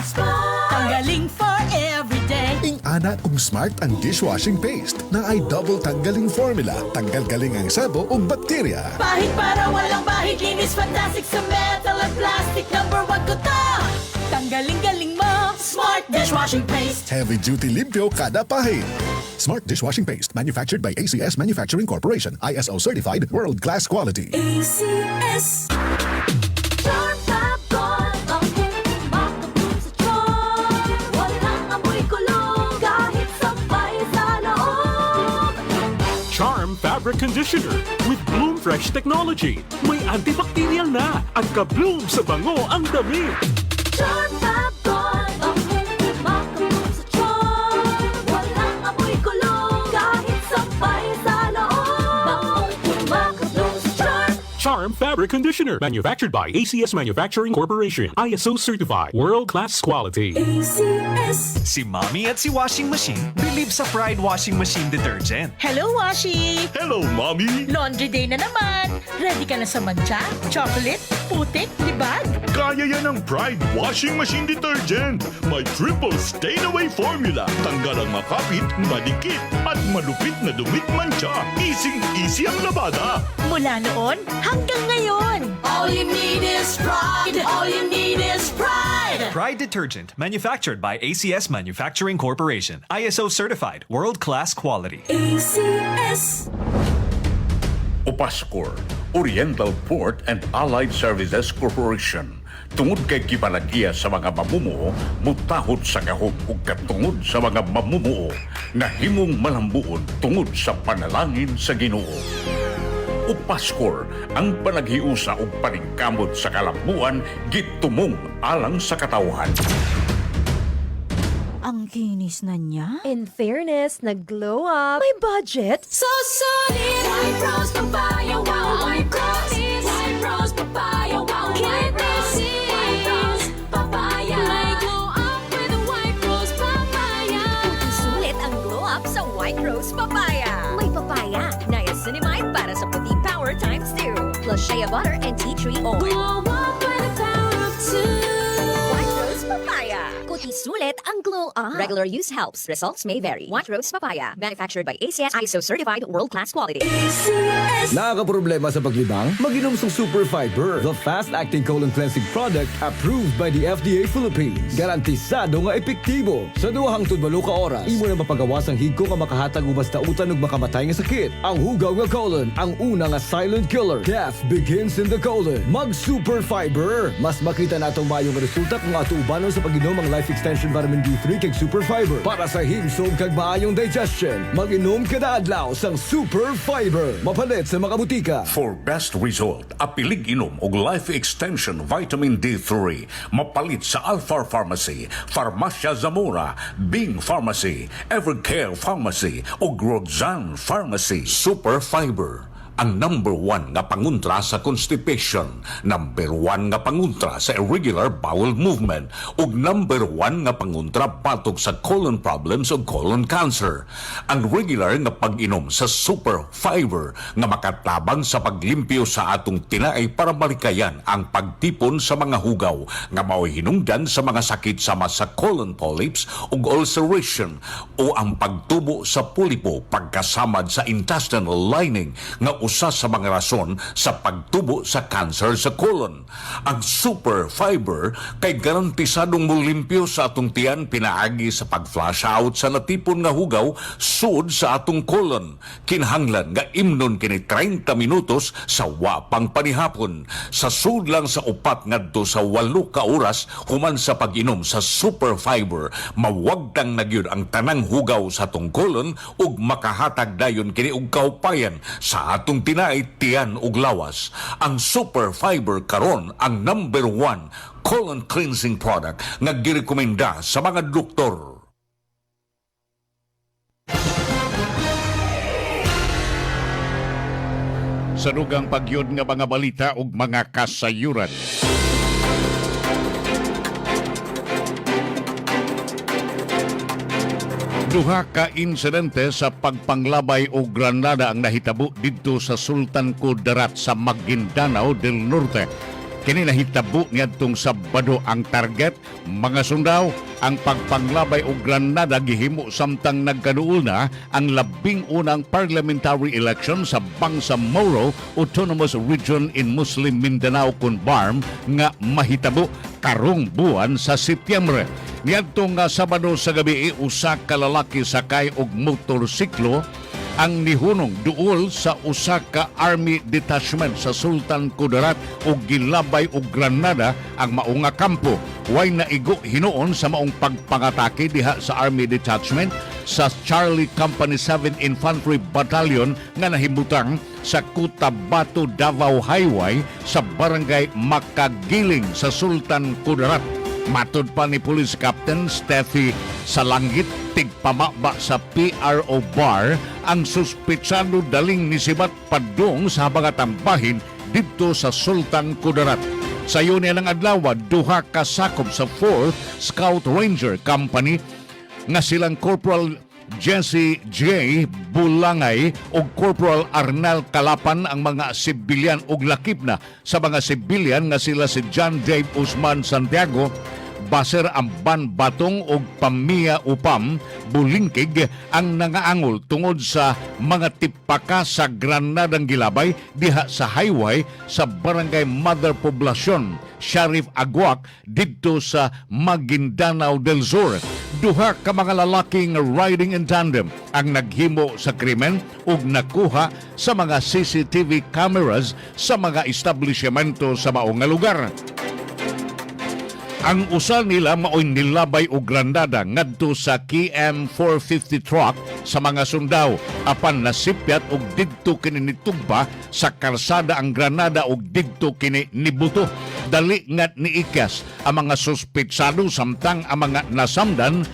Tanggaling for everyday. Ing-ana kung smart ang dishwashing paste na ay double tanggaling formula. Tanggal galing ang sabo o bakterya. Bahid para walang bahid, linis fantastic sa metal at plastic. #1 ko to! Tanggaling-galing mo! Smart dishwashing paste. Heavy duty limpyo kada pahid. Smart Dishwashing Paste, manufactured by ACS Manufacturing Corporation, ISO certified world-class quality. ACS. Charm Fab Gold, ang hindi makapun sa charm. Walang amoy kulong kahit sabay sa loob. Charm Fabric Conditioner with Bloom Fresh Technology. May antibacterial na at ka-bloom sa bango ang damit. Charm Fab Gold, ang hindi makapun sa charm. Walang amoy kulong kahit sabay sa loob. Bangong makapun sa charm. Charm Fabric Conditioner. Manufactured by ACS Manufacturing Corporation. ISO certified. World-class quality. Si Mommy at si Washing Machine believe sa Pride Washing Machine Detergent. Hello, Washi! Hello, Mommy! Laundry day na naman! Ready ka na sa mancha, chocolate, putik, libag? Kaya yan ang Pride Washing Machine Detergent. May triple stain-away formula. Tanggal ang makapit, madikit, at malupit na dumit mancha. Easy ang labada. Mula noon hanggang ngayon! All you need is pride. All you need is pride. Pride Detergent, manufactured by ACS Manufacturing Corporation. ISO certified. World-class quality. ACS. Upascor, Oriental Port and Allied Services Corporation. Tungod kay kipalagiya sa mga mamumuo, mutahod sa gahom ug katungod sa mga mamumuo na himong malambuon tungod sa panalangin sa Ginoo. Upascor, ang panaghiusa ug paningkamot sa kalambuan gitumong alang sa katawhan. Ang kinis na niya. In fairness, nag-glow up. May budget. So solid. White Rose Papaya, wow. White Rose. White Rose Papaya, wow. White Rose. White Rose Papaya. May glow up with a White Rose Papaya. Sulit ang glow up sa White Rose Papaya. May papaya, niacinamide para sa puti power times 2. Plus shea butter and tea tree oil. Glow up with the power of 2. White Rose Papaya. Kuti sulit ang glow up. Regular use helps. Results may vary. White Rose Papaya. Manufactured by ACS ISO certified world-class quality. Nakakaproblema sa paglibang? Mag-inom sa Super Fiber, the fast-acting colon cleansing product approved by the FDA Philippines. Garantisado nga epektibo. Sa 2 hangtod 8 ka oras, imo na mapagawas ang higko nga makahatag ubas ta utan ug makamatay nga sakit. Ang hugaw nga colon, ang una nga silent killer. Death begins in the colon. Mag Super Fiber. Mas makita natong mayong resulta kung ato ubanon sa pag-inom ang Life Extension Vitamin D3 kag Super Fiber para sa himsog kag maayong digestion. Mag-inom kada adlaw sang Super Fiber. Mapalit sa mga butika. For best result, apilig inom og Life Extension Vitamin D3 mapalit sa Alpha Pharmacy, Farmacia Zamora, Bing Pharmacy, Evercare Pharmacy ug Roxanne Pharmacy. Super Fiber, ang number 1 nga panguntra sa constipation, number 1 nga panguntra sa irregular bowel movement, ug number 1 nga panguntra batok sa colon problems o colon cancer. Ang regular nga pag-inom sa Super Fiber nga makatabang sa paglimpyo sa atong tinaay para malikayan ang pagtipon sa mga hugaw nga mao'y hinungdan sa mga sakit sama sa colon polyps ug ulceration o ang pagtubo sa pulipo pagkasamad sa intestinal lining nga usa sa mga rason sa pagtubo sa cancer sa colon. Ang Super Fiber kay garantisadong mulimpyo sa atong tiyan pinaagi sa pag-flush out sa natipon nga hugaw sud sa atong colon. Kinahanglan nga imnon kini 30 minutos sa wapang panihapon. Sa sud lang sa 4 ngadto sa 8 ka oras human sa pag-inom sa Super Fiber, mawagtang na gyud ang tanang hugaw sa atong colon ug makahatag dayon kini og kaupayan sa atong tinaay tiyan ug lawas. Ang Super Fiber karon ang number 1 colon cleansing product nga girekomenda sa mga doktor. Sa dugang pagyod nga mga balita ug mga kasayuran. Duha ka insidente sa pagpanglabay o granada ang nahitabo didto sa Sultan Kudarat sa Maguindanao del Norte. Kini nahitabo niadtong Sabado ang target, mga sundaw, ang pagpanglabay o granada gihimo samtang nagkaduol na ang 11 parliamentary election sa Bangsamoro Autonomous Region in Muslim Mindanao kun BARM nga mahitabo karong buwan sa Setyembre. Niadtong Sabado sa gabi, usa ka lalaki sakay og motorsiklo ang nihunong duol sa usa ka army detachment sa Sultan Kudarat ug gilabay og granada ang maong nga kampo. Way naigo hinuon sa maong pagpangatake diha sa army detachment sa Charlie Company 7 Infantry Battalion nga nahimutang sa Cotabato Davao Highway sa barangay Makagiling sa Sultan Kudarat. Matod pa ni Police Captain Steffi Salangit, tigpamaba sa PRO bar, ang suspitsado daling nisibat padung sa mga tambahin didto sa Sultan Kudarat. Sayo niya ng adlaw, duha ka sakop sa 4th Scout Ranger Company nga silang Corporal Jesse J. Bulangay ug Corporal Arnal Kalapan ang mga sibilyan ug lakip na sa mga sibilyan nga sila si John Dave Usman Santiago, Baser Amban Batong ug Pamia Upam Bulingkig ang nangaangol tungod sa mga tipaka sa granadang gilabay diha sa highway sa Barangay Mother Poblacion, Sharif Aguac didto sa Maguindanao del Sur. Duha ka mga lalaking riding in tandem ang naghimo sa krimen ug nakuha sa mga CCTV cameras sa mga establishmento sa maong nga lugar. Ang usa nila maoy nilabay og granada ngadto sa KM450 truck sa mga sundao apan nasipyat og didto kini nitugba sa kalsada ang granada og didto kini nibuto. Dali nga niikas ang mga suspetsado samtang ang mga nasamdan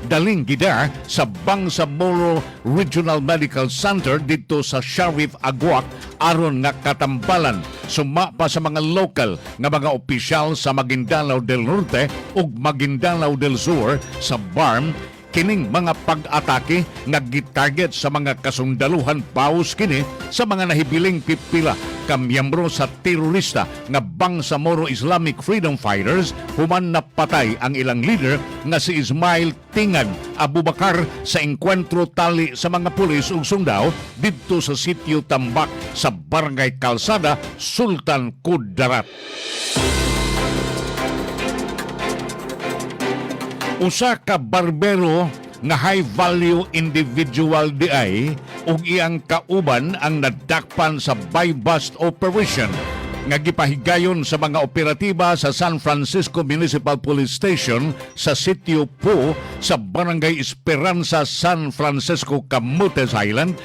daling gida sa Bangsamoro Regional Medical Center dito sa Sharif Aguac aron nga katambalan. Suma pa sa mga local nga mga opisyal sa Maguindanao del Norte ug Maguindanao del Sur sa BARM kining mga pag-atake nga gitarget sa mga kasundaluhan paus kini sa mga nahibiling pipila ka miyembro sa terorista nga Bangsamoro Islamic Freedom Fighters human napatay ang ilang leader nga si Ismail Tingan Abubakar sa engkwentro tali sa mga pulis ug sundao didto sa sitio Tambak sa Barangay Kalsada, Sultan Kudarat. Usa ka barbero nga high-value individual di ay ug iyang kauban ang nadakpan sa buy-bust operation nga gipahigayon sa mga operatiba sa San Francisco Municipal Police Station sa sitio Po sa Barangay Esperanza, San Francisco, Camotes Island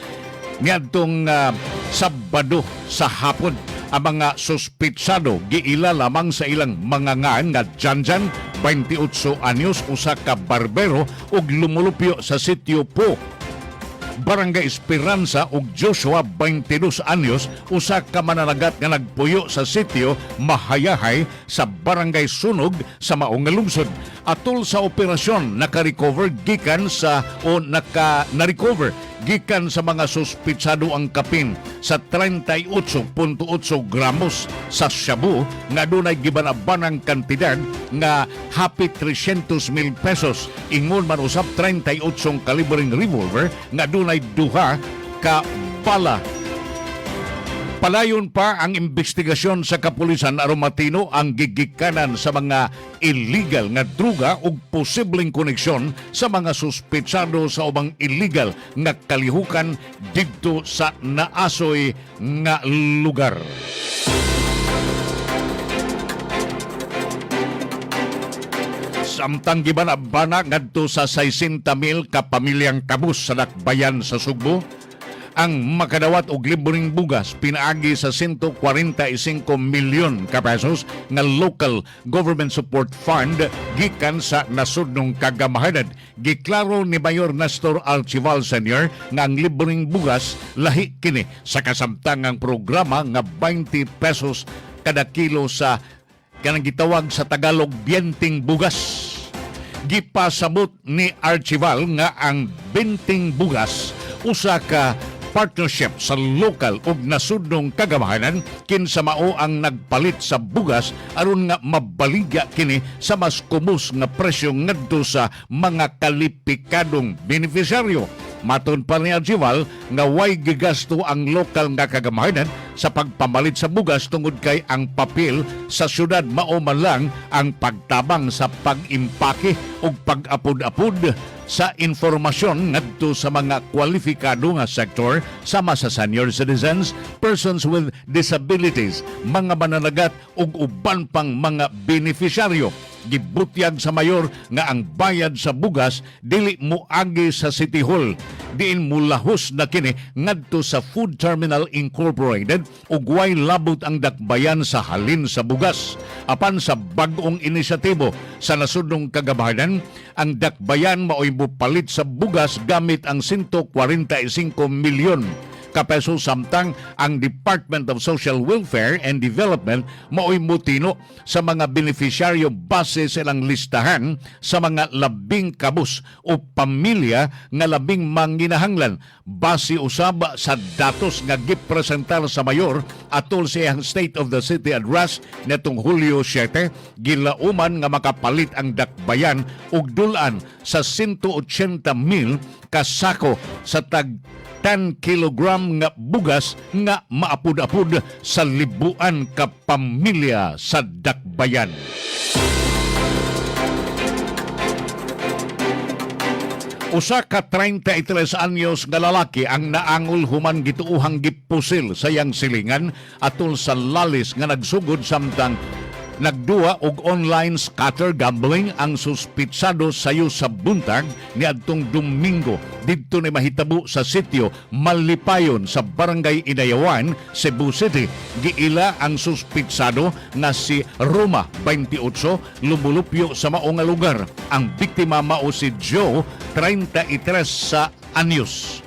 niadtong Sabado sa hapon. Ang mga suspitsado giila lamang sa ilang mga ngaan nga Janjan, 28 anyos, usa ka barbero ug lumulupyo sa sitio Po. Barangay Esperanza ug Joshua, 22 anyos, usa ka mananagat nga nagpuyo sa sitio Mahayahay sa Barangay Sunog sa maong nga lungsod. Atol sa operasyon naka-recover gikan sa mga suspitsado ang kapin sa 38.8 gramos sa shabu nga dunay gibanabanang kantidad nga hapit 300,000 pesos. Ingon man usab 38 kalibring revolver nga dunay duha ka bala. Palayon pa ang investigasyon sa kapulisan aron matino ang gigikanan sa mga illegal nga druga ug posibleng koneksyon sa mga suspetsado sa ubang illegal nga kalihukan didto sa naasoy nga lugar. Samtang gibanabana ngadto sa 60,000 ka pamilyang kabus sa Dakbayan sa Sugbo, ang makadawat og libreng bugas pinaagi sa 145 milyon ka pesos nga local government support fund gikan sa nasudnong kagamahanan. Giklaro ni Mayor Nestor Archival Sr. nga ang libreng bugas lahi kini sa kasamtangang programa nga 20 pesos kada kilo sa kanang gitawag sa Tagalog biyenting bugas. Gipasabot ni Archival nga ang binting bugas usa ka partnership sa lokal ug nasudnong kagamahanan kinsa mao ang nagpalit sa bugas aron nga mabaligya kini sa mas kumus nga presyo ngadto sa mga kalipikadong beneficiaryo. Maton pa ni Archival nga way gigasto ang lokal nga kagamahanan sa pagpamalit sa bugas tungod kay ang papel sa syudad mao man lang ang pagtabang sa pag-impake ug pag-apod-apod sa informasyon ngadto sa mga kwalifikado nga sektor sama sa senior citizens, persons with disabilities, mga mananagat ug uban pang mga beneficiaryo. Gibutyag sa mayor nga ang bayad sa bugas dili moagi sa City Hall, diin mulahos na kini ngadto sa Food Terminal Incorporated ug way labot ang dakbayan sa halin sa bugas. Apan sa bag-ong inisyatibo sa nasudnong kagamahanan, ang dakbayan maoy mopalit sa bugas gamit ang 145 milyon ka peso samtang ang Department of Social Welfare and Development mao'y mutino sa mga beneficiaryo base sa ilang listahan sa mga labing kabus o pamilya nga labing manginahanglan base usab sa datos nga gipresentar sa mayor atol sa iyang State of the City Address netong Hulyo 7, gilauman nga makapalit ang dakbayan og dulan sa 180,000 kasako sa tag 10 kilogram nga bugas nga maapud-apud sa libuan ka pamilya sa dakbayan. Usa ka 33 anyos nga lalaki ang naangol human gituuhang gipusil sa iyang silingan atol sa lalis nga nagsugod samtang nagduwa og online scatter gambling ang suspitsado sayo sa buntag niadtong Domingo didto ni mahitabo sa sitio Malipayon sa Barangay Inayawan, Cebu City. Giila ang suspitsado nga si Roma 28 lumulupyo sa mao nga lugar. Ang biktima mao si Joe 33 sa anyos.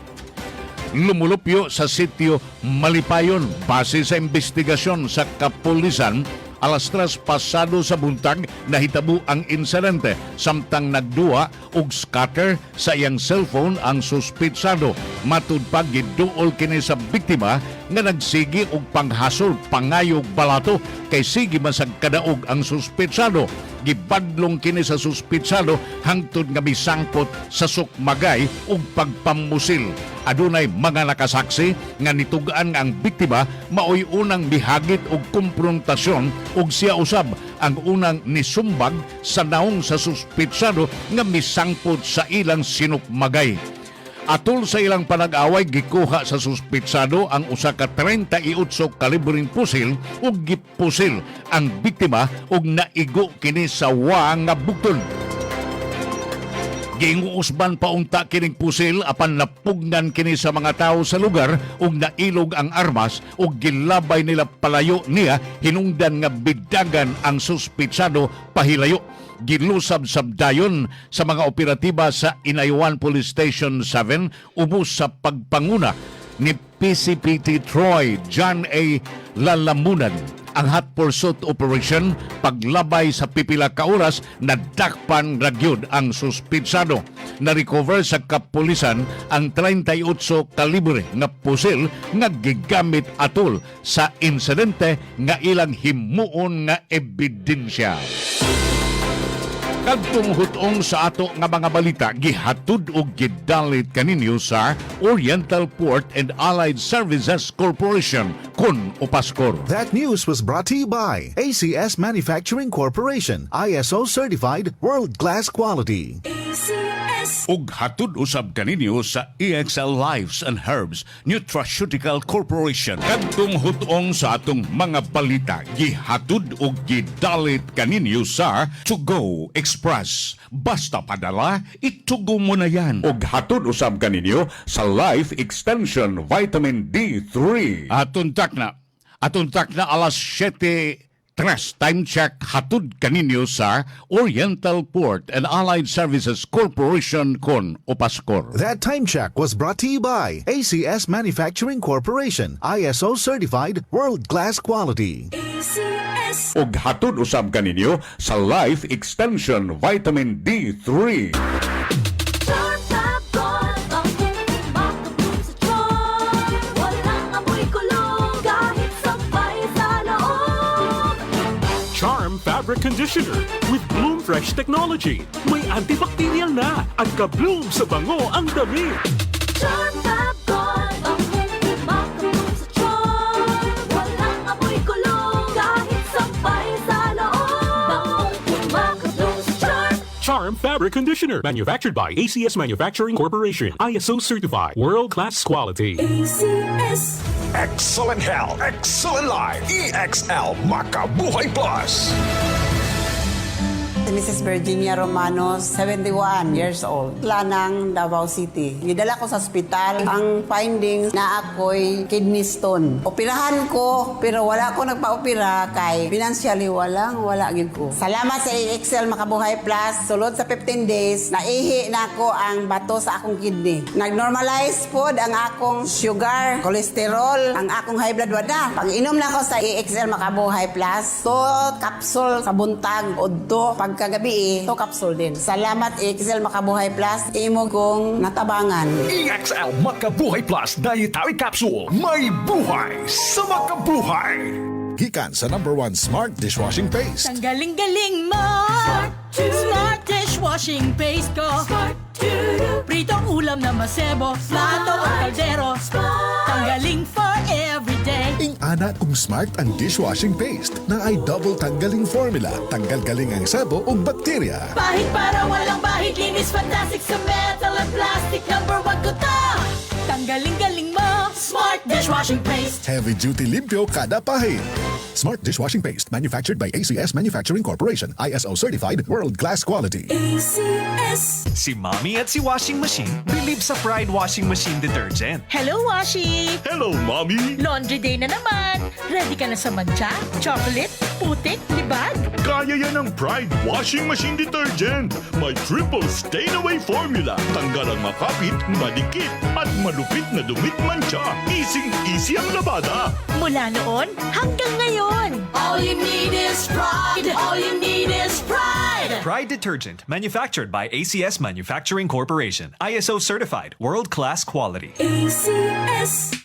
Lumulupyo sa sitio Malipayon base sa investigasyon sa kapulisan. Alas 3 pasado sa buntag nahitabo ang insidente samtang nagduwa og scatter sa iyang cellphone ang suspitsado. Matud pa giduol kini sa biktima nga nagsigi og panghasol pangayog balato kay sige masag kadaog ang suspitsado. Gibadlong kini sa suspitsado hangtod nga misangkot sa sukmagay ug pagpamusil. Adunay mga nakasaksi nga nitugaan ang biktima maoy unang mihagit og komprontasyon ug siya usab ang unang nisumbag sa naong sa suspitsado nga misangkot sa ilang sinukmagay. Atol sa ilang panag-away, gikuha sa suspitsado ang usa ka 38 kalibring pusil ug gipusil ang biktima ug naigo kini sa wa nga bugton. Giinguusban paunta kining pusil apan napugnan kini sa mga tao sa lugar ug nailog ang armas ug gilabay nila palayo niya hinungdan nga bidagan ang suspitsado pahilayo. Gilusab dayon sa mga operatiba sa Inayawan Police Station 7 ubos sa pagpanguna ni PCPT Troy John A. Lalamunan. Ang hot pursuit operation paglabay sa pipila ka oras nadakpan ragyod ang suspitsado. Na-recover sa kapulisan ang 38 kalibre nga pusil nga gigamit atol sa insidente nga ilang himuon nga ebidensya. Kadtong hutong sa ato nga mga balita, gihatud og gidalit kaninyo sa Oriental Port and Allied Services Corporation kun Opaskor. That news was brought to you by ACS Manufacturing Corporation, ISO certified world-class quality. Ug hatud usab kaninyo sa EXL Lives and Herbs Nutraceutical Corporation. Kadtong hutong sa atong mga balita, gihatud og gidalit kaninyo sa To Go Express. Basta padala, itugo mo na yan. Ug hatud usab kaninyo sa Life Extension Vitamin D3. Atuntak na alas 7:03 time check hatud kaninyo sa Oriental Port and Allied Services Corporation kon Opaskor. That time check was brought to you by ACS Manufacturing Corporation, ISO certified world-class quality. Ug hatud usab kaninyo sa Life Extension Vitamin D3. Charm Fabric Conditioner with Bloom Fresh Technology. May antibacterial na at ka-bloom sa bango ang dami. Charm Fab Gold, makabloom sa charm. Walang amoy kulong, kahit sampay sa loob. Makabloom sa charm. Charm Fabric Conditioner. Manufactured by ACS Manufacturing Corporation. ISO certified. World-class quality. ACS. Excellent health, excellent life. EXL Makabuhay Plus. Si Mrs. Virginia Romano, 71 years old. Lanang, Davao City. Gidala ko sa ospital. Ang findings na ako'y kidney stone. Operahan ko, pero wala ko nagpa-opera kay financially wala gid ko. Salamat sa AXL Makabuhay Plus. Sulod sa 15 days, naihi na ko ang bato sa akong kidney. Nag-normalize pod ang akong sugar, cholesterol, ang akong high blood wada. Pag-inom na ako sa AXL Makabuhay Plus, to capsule sa buntag, udto pagkagabi, to capsule din. Salamat AXL Makabuhay Plus, imo kong natabangan. EXL Makabuhay Plus Dietary Capsule. May buhay sa makabuhay. Gikan sa #1 Smart Dishwashing Paste. Ang galing-galing mo! Smart dishwashing paste ko. Pritong ulam na masebo, plato o kaldero. Tanggaling for everyday. Ing-ana kung smart ang dishwashing paste na ay double tanggaling formula. Tanggal galing ang sabo o bakterya. Bahid para walang bahid, linis fantastic sa metal at plastic. #1 ko to! Tanggaling-galing mo! Smart dishwashing paste. Heavy duty limpyo kada pahid. Smart Dishwashing Paste, manufactured by ACS Manufacturing Corporation, ISO certified, world-class quality. ACS. Si Mommy at si Washing Machine believe sa Pride Washing Machine Detergent. Hello, Washi! Hello, Mommy! Laundry day na naman. Ready ka na sa mancha, chocolate, putik, libag? Kaya yan ang Pride Washing Machine Detergent. May triple stain-away formula. Tanggal ang makapit, madikit, at malupit na dumit mancha. Easy ang labada. Mula noon hanggang ngayon. All you need is pride. All you need is pride. Pride Detergent, manufactured by ACS Manufacturing Corporation. ISO certified, world-class quality. ACS.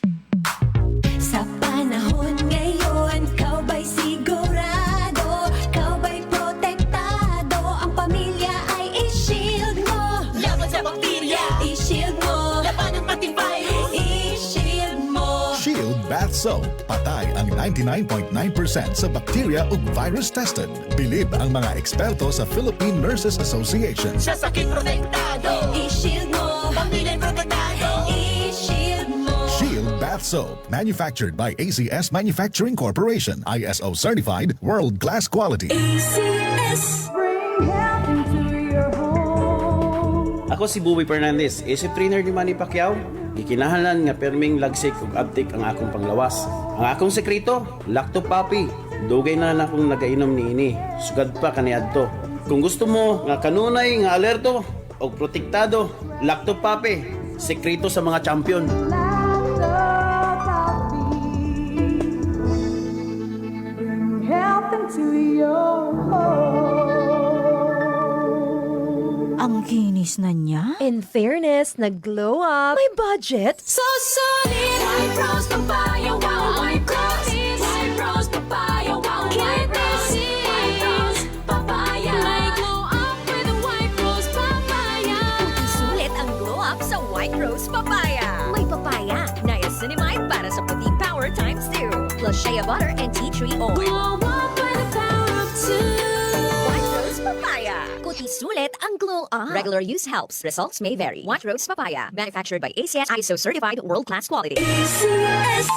Sa panahon ngayon, ikaw ba'y sigurado? Ikaw ba'y protektado? Ang pamilya ay i-shield mo. Laban sa bakterya. I-shield mo. Laban ng pating virus. I-shield mo. Shield Bath Soap. Patay ang 99.9% sa bacteria ug virus tested. Bilib ang mga eksperto sa Philippine Nurses Association. Sa sakit protektado. I-shield mo. Pamilya protektado. I-shield mo. Shield Bath Soap. Manufactured by ACS Manufacturing Corporation. ISO certified, world-class quality. ACS. Bring health into your home. Ako si Buboy Fernandez, isip trainer ni Manny Pacquiao. Gikinahanglan nga perming lagsik ug abtik ang akong panglawas. Ang akong sekreto, Lacto Papi. Dugay na akong nagainom niini. Sugad pa kaniadto. Kung gusto mo nga kanunay nga alerto og protektado, Lacto Papi. Sekreto sa mga champion. Bring health into your home. Ang kinis na niya. In fairness, nag-glow up. May budget. So solid. White Rose Papaya, wow. White Rose. White Rose Papaya, wow. White Rose. White Rose Papaya. May glow up with a White Rose Papaya. Sulit ang glow up sa White Rose Papaya. May papaya, niacinamide para sa puting power ×2. Plus shea butter and tea tree oil. Glow up with the power of 2. White Rose Papaya. Kuti sulit ang glow up. Regular use helps. Results may vary. White Rose Papaya. Manufactured by ACS ISO certified world-class quality. ACS.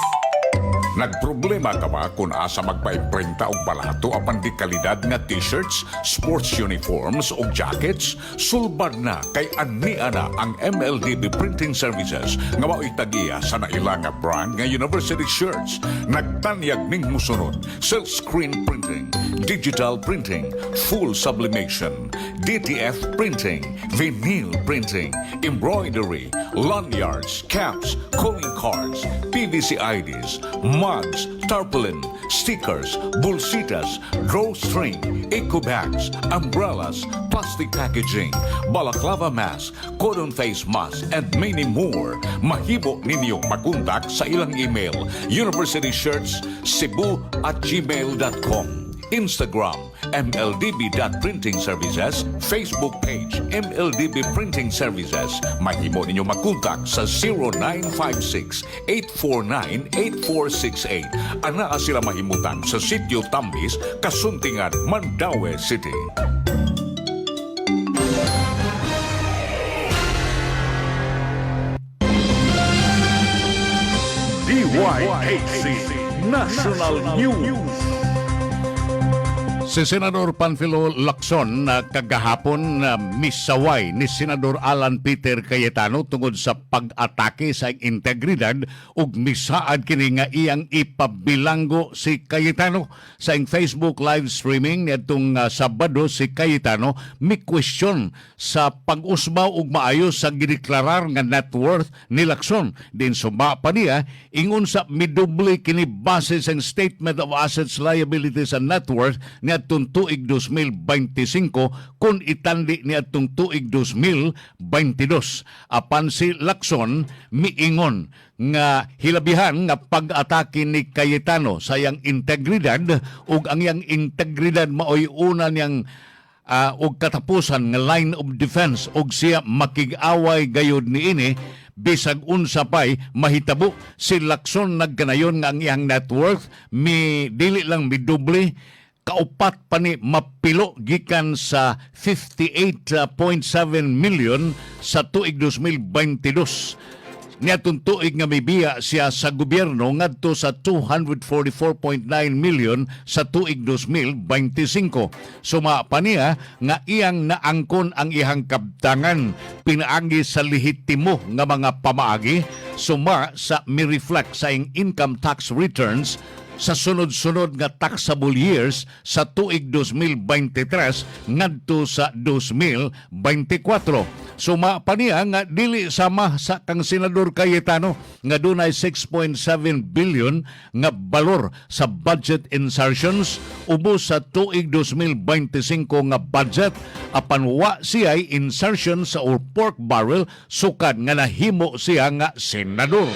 Nagproblema ka ba kung asa magpaimprinta og balato apan di kalidad nga t-shirts, sports uniforms o jackets? Sulbad na kay ania na ang MLDB Printing Services nga mao'y tagiya sa naila nga brand nga university shirts. Nagtanyag ning musunod: silkscreen printing, digital printing, full sublimation, DTF printing, vinyl printing, embroidery, lanyards, caps, calling cards, PVC IDs, mugs, tarpaulin, stickers, bolsitas, drawstring, eco bags, umbrellas, plastic packaging, balaclava mask, cotton face mask, and many more. Mahimo ninyong makontak sa ilang email, universityshirts@cebu@gmail.com, Instagram, MLDB.Printing Services, Facebook page, MLDB Printing Services. Mahimo ninyo magkontak sa 0956-849-8468. Anaa sila mahimutan sa Sitio Tambis, Kasuntingan, Mandaue City. DYHC National News. Si Senador Panfilo Lacson na kagahapon na misaway ni Senador Alan Peter Cayetano tungod sa pag-atake sa integridad ug misaad kini nga iyang ipabilanggo si Cayetano. Sa iyang Facebook live streaming nitong Sabado, si Cayetano mi question sa pag-usbaw ug maayo sa gideklarar nga net worth ni Lacson. Din suma pa niya ingon sa midubli kini base sa Statement of Assets, Liabilities and Net Worth ni atong tuig 2025 kung itandi ni atong tuig 2022. Apan si Lacson miingon nga hilabihan nga pag-atake ni Cayetano sa iyang integridad ug ang iyang integridad maoy una niyang og katapusan nga line of defense og siya makig-away gayud niini bisag unsa pay mahitabo. Si Lacson nagkanayon nga ang iyang net worth dili lang midoble, kaupat pa ni mapilo gikan sa 58.7 million sa tuig 2022. Niatong tuig nga mibiya siya sa gobyerno ngadto sa 244.9 million sa tuig 2025. Suma pa niya nga iyang naangkon ang iyang kabtangan pinaagi sa lehitimo nga mga pamaagi suma sa mi-reflect sa iyang income tax returns sa sunod-sunod nga taxable years sa tuig 2023 ngadto sa 2024. Suma pa niya nga dili sama sa kang Senador Cayetano nga dunay 6.7 billion nga balor sa budget insertions ubos sa tuig 2025 nga budget apan wa siya'y insertion sa pork barrel sukad nga nahimo siya nga senador.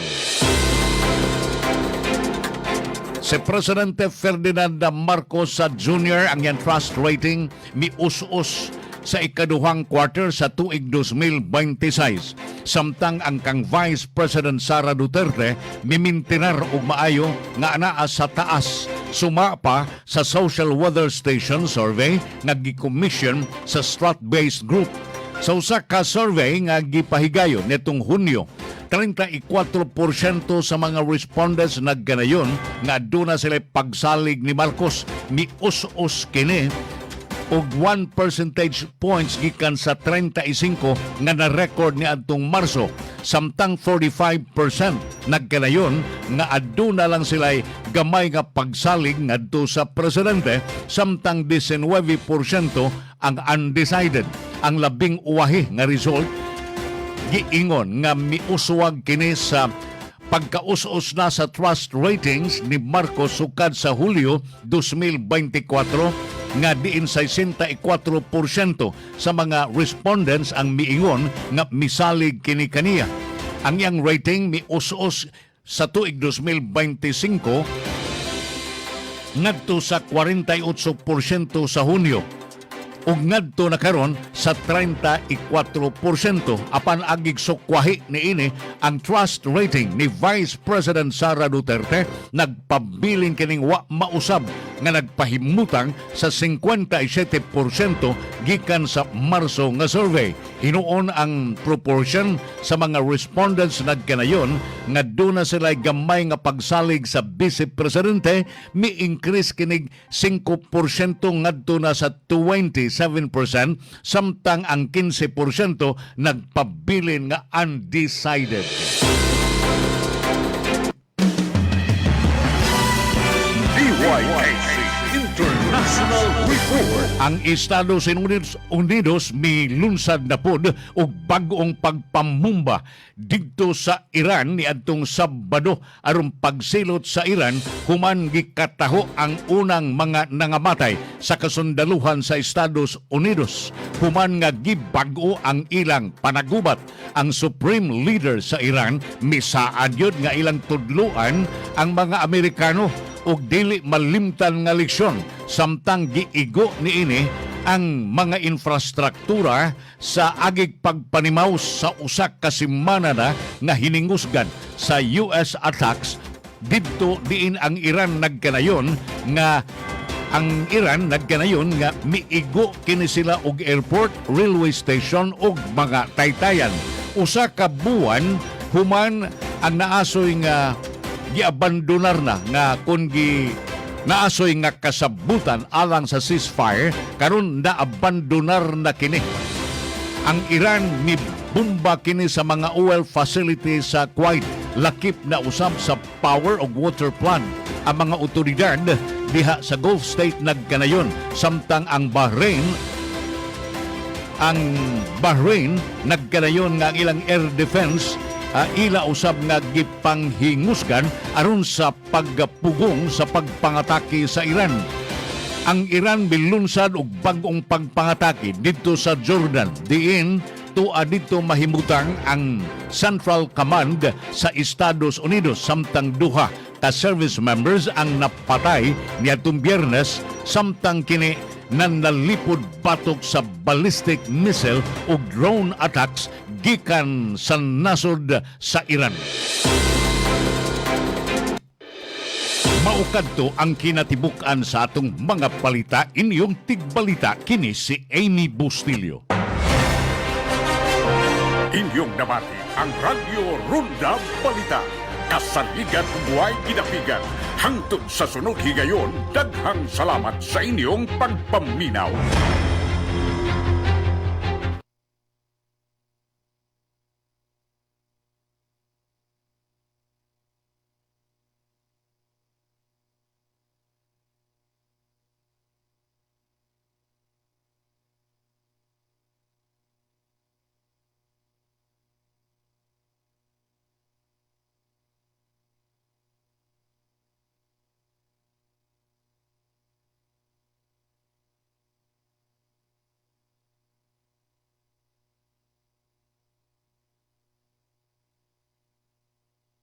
Si Presidente Ferdinand Marcos Jr. ang yan trust rating mius-us sa ikaduhang quarter sa tuig 2026. Samtang ang kang Vice President Sara Duterte mimintinar og maayo nga anaa sa taas. Suma pa sa Social Weather Station survey nga gi-commission sa Strat-based group. Sa usa ka survey nga gipahigayon nitong Hunyo, 34% sa mga respondents nagganayon nga aduna sila pagsalig ni Marcos. Mius-us kini og 1 percentage points gikan sa 35 nga na-record ni adtong Marso. Samtang 45% nagkanayon nga aduna lang sila'y gamay nga pagsalig ngadto sa presidente, samtang 19% ang undecided. Ang labing uwahi nga result giingon nga miuswag kini sa pagkaus-us na sa trust ratings ni Marcos sukad sa Hulyo 2024 nga diin 64% sa mga respondents ang miingon nga misalig kini kaniya. Ang iyang rating mius-us sa tuig 2025 ngadto sa 48% sa Hunyo ug ngadto na karon sa 34%. Apan agig sukwahi niini ang trust rating ni Vice President Sara Duterte nagpabiling kining wa mausab nga nagpahimutang sa 57% gikan sa Marso nga survey. Hinuon ang proportion sa mga respondents nagkanayon nga duna sila gamay nga pagsalig sa Vice Presidente mi-increase kinig 5% ngadto na sa 27%, samtang ang 15% nagpabilin nga undecided. DYKC International Report. Ang Estados Unidos milunsad na pod og bag-ong pagpamumba didto sa Iran niadtong Sabado aron pagsilot sa Iran human gikataho ang unang mga nangamatay sa kasundaluhan sa Estados Unidos. Human nga gibag-o ang ilang panagubat. Ang Supreme Leader sa Iran misaad yun nga ilang tudluan ang mga Amerikano og dili malimtan nga leksyon, samtang giigo niini ang mga infrastruktura sa agig pagpanimaw sa usa ka semana na nga hiningusgan sa US attacks didto diin ang Iran nagkanayon nga miigo kini sila og airport, railway station ug mga taytayan. Usa ka buwan human ang naasoy nga giabandonar na nga kung Naasoy nga kasabutan alang sa ceasefire karon naabandonar na kini. Ang Iran ni bomba kini sa mga oil facility sa Kuwait. Lakip na usab sa power o water plant ang mga otoridad diha sa Gulf State nagkanayon. Samtang ang Bahrain nagkanayon nga ang ilang air defense ila usab nga gipanghingusgan aron sa pagpugong sa pagpangatake sa Iran. Ang Iran bilunsad og bag-ong pagpangatake dito sa Jordan. Diin tuwa dito mahimutang ang Central Command sa Estados Unidos samtang duha ka service members ang napatay niadtong Biyernes samtang kini nanalipod batok sa ballistic missile o drone attacks gikan sa nasod sa Iran. Maukadto ang kinatibuk-an sa atong mga balita, inyong tigbalita kini si Amy Bustilio. Inyong nabati ang Radyo Ronda Balita. Kasaligan buhay kinapigan. Hangtod sa sunod higayon, daghang salamat sa inyong pagpaminaw.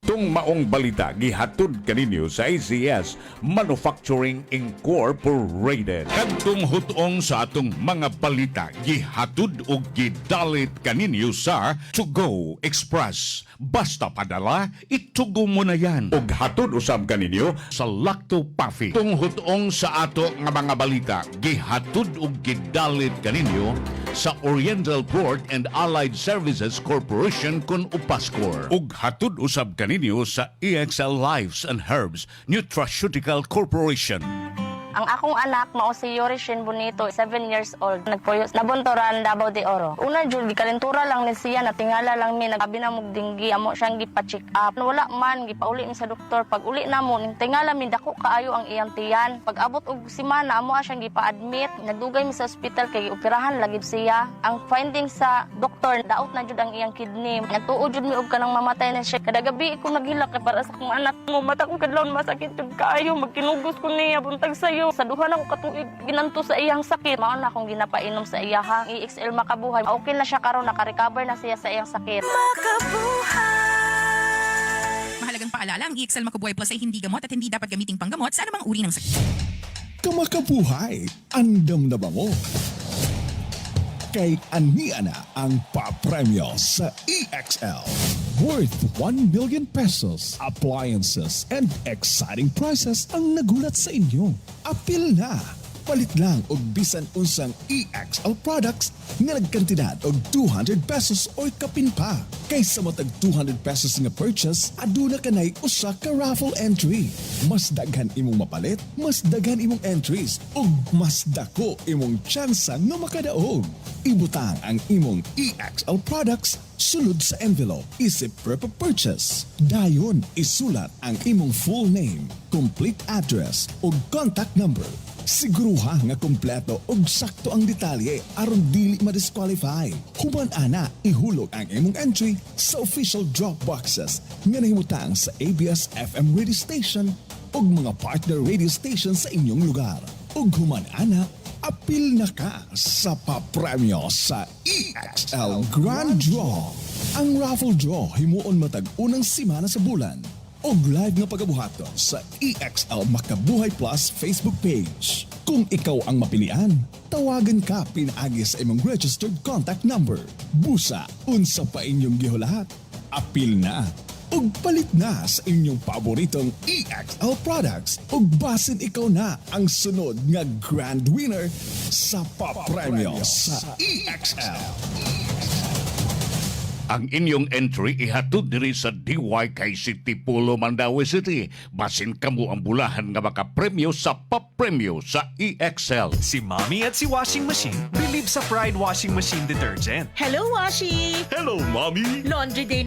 Itong maong balita gihatod kaninyo sa ACS Manufacturing Incorporated. Kadtong hutong sa atong mga balita gihatod og gidalit kaninyo sa To Go Express. Basta padala, itugo mo na yan. Og hatod usab kaninyo sa Lacto Puffy. Itong hutong sa ato nga mga balita gihatod og gidalit kaninyo sa Oriental Port and Allied Services Corporation kun Upaskor. Og hatod usab kaninyo sa EXL Lives and Herbs Nutraceutical Corporation. Ang akong anak mao si Yorishin Bonito, 7 years old. Nagpuyo nabuntoran Davao de Oro. Una jud gikalentura lang ni siya, natingala lang mi, nagabi na mog dinggi, amo siyang gipa-check up. Wala man gipauli mi sa doktor. Pag uli na mo, tingala mi dako kaayo ang iyang tiyan. Pag abot og semana amo siyang gipa-admit. Nagdugay mi sa ospital kay operahan lagi siya. Ang finding sa doktor, daot na jud ang iyang kidney. Nagtuo jud mi og kanang mamatay na siya. Kada gabi ko naghilak kay para sa akong anak mo. Mata ko kadlawon masakit jud kaayo, magkinugos ko niya buntag sayo. Sa duha na ko katuig ginanto sa iyang sakit. Mao na akong ginapainom sa iya ha. EXL Makabuhay. Okay na siya karon, naka-recover na siya sa iyang sakit. Mahalagang paalala, ang EXL Makabuhay Plus ay hindi gamot at hindi dapat gamiting panggamot sa anumang uri ng sakit. Kamakabuhay, andam na ba mo? Kay ania na ang papremyo sa EXL. Worth 1 million pesos, appliances, and exciting prizes ang nagulat sa inyo. Apil na! Palit lang og bisan unsang EXL products nga nagkantidad og 200 pesos o kapin pa. Kaysa matag 200 pesos nga purchase, aduna kanay usa ka raffle entry. Mas daghan imong mapalit, mas daghan imong entries, ug mas dako imong tsansa nga makadaog. Ibutang ang imong EXL products sulod sa envelope isip per purchase. Dayon isulat ang imong full name, complete address ug contact number. Siguruha nga kompleto ug sakto ang detalye aron dili ma-disqualify. Human ana ihulog ang imong entry sa official drop boxes nga nahimutang sa ABS-FM radio station ug mga partner radio station sa inyong lugar. Ug human ana apil na ka sa papremyo sa EXL Grand Draw. Ang raffle draw himuon matag unang semana sa bulan. Og live nga pagabuhaton sa EXL Makabuhay Plus Facebook page. Kung ikaw ang mapilian, tawagan ka pinaagi sa imong registered contact number. Busa, unsa pa inyong gihulahat. Apil na ug palit na sa inyong paboritong EXL products ug basin ikaw na ang sunod nga grand winner sa papremyo sa EXL. Ang inyong entry ihatod diri sa DYK City Polo, Mandaue City. Basin kamo ang bulahan nga makapremyo sa papremyo sa EXL. Si Mommy at si Washing Machine believe sa Pride Washing Machine Detergent. Hello, Washi! Hello, Mommy! Laundry day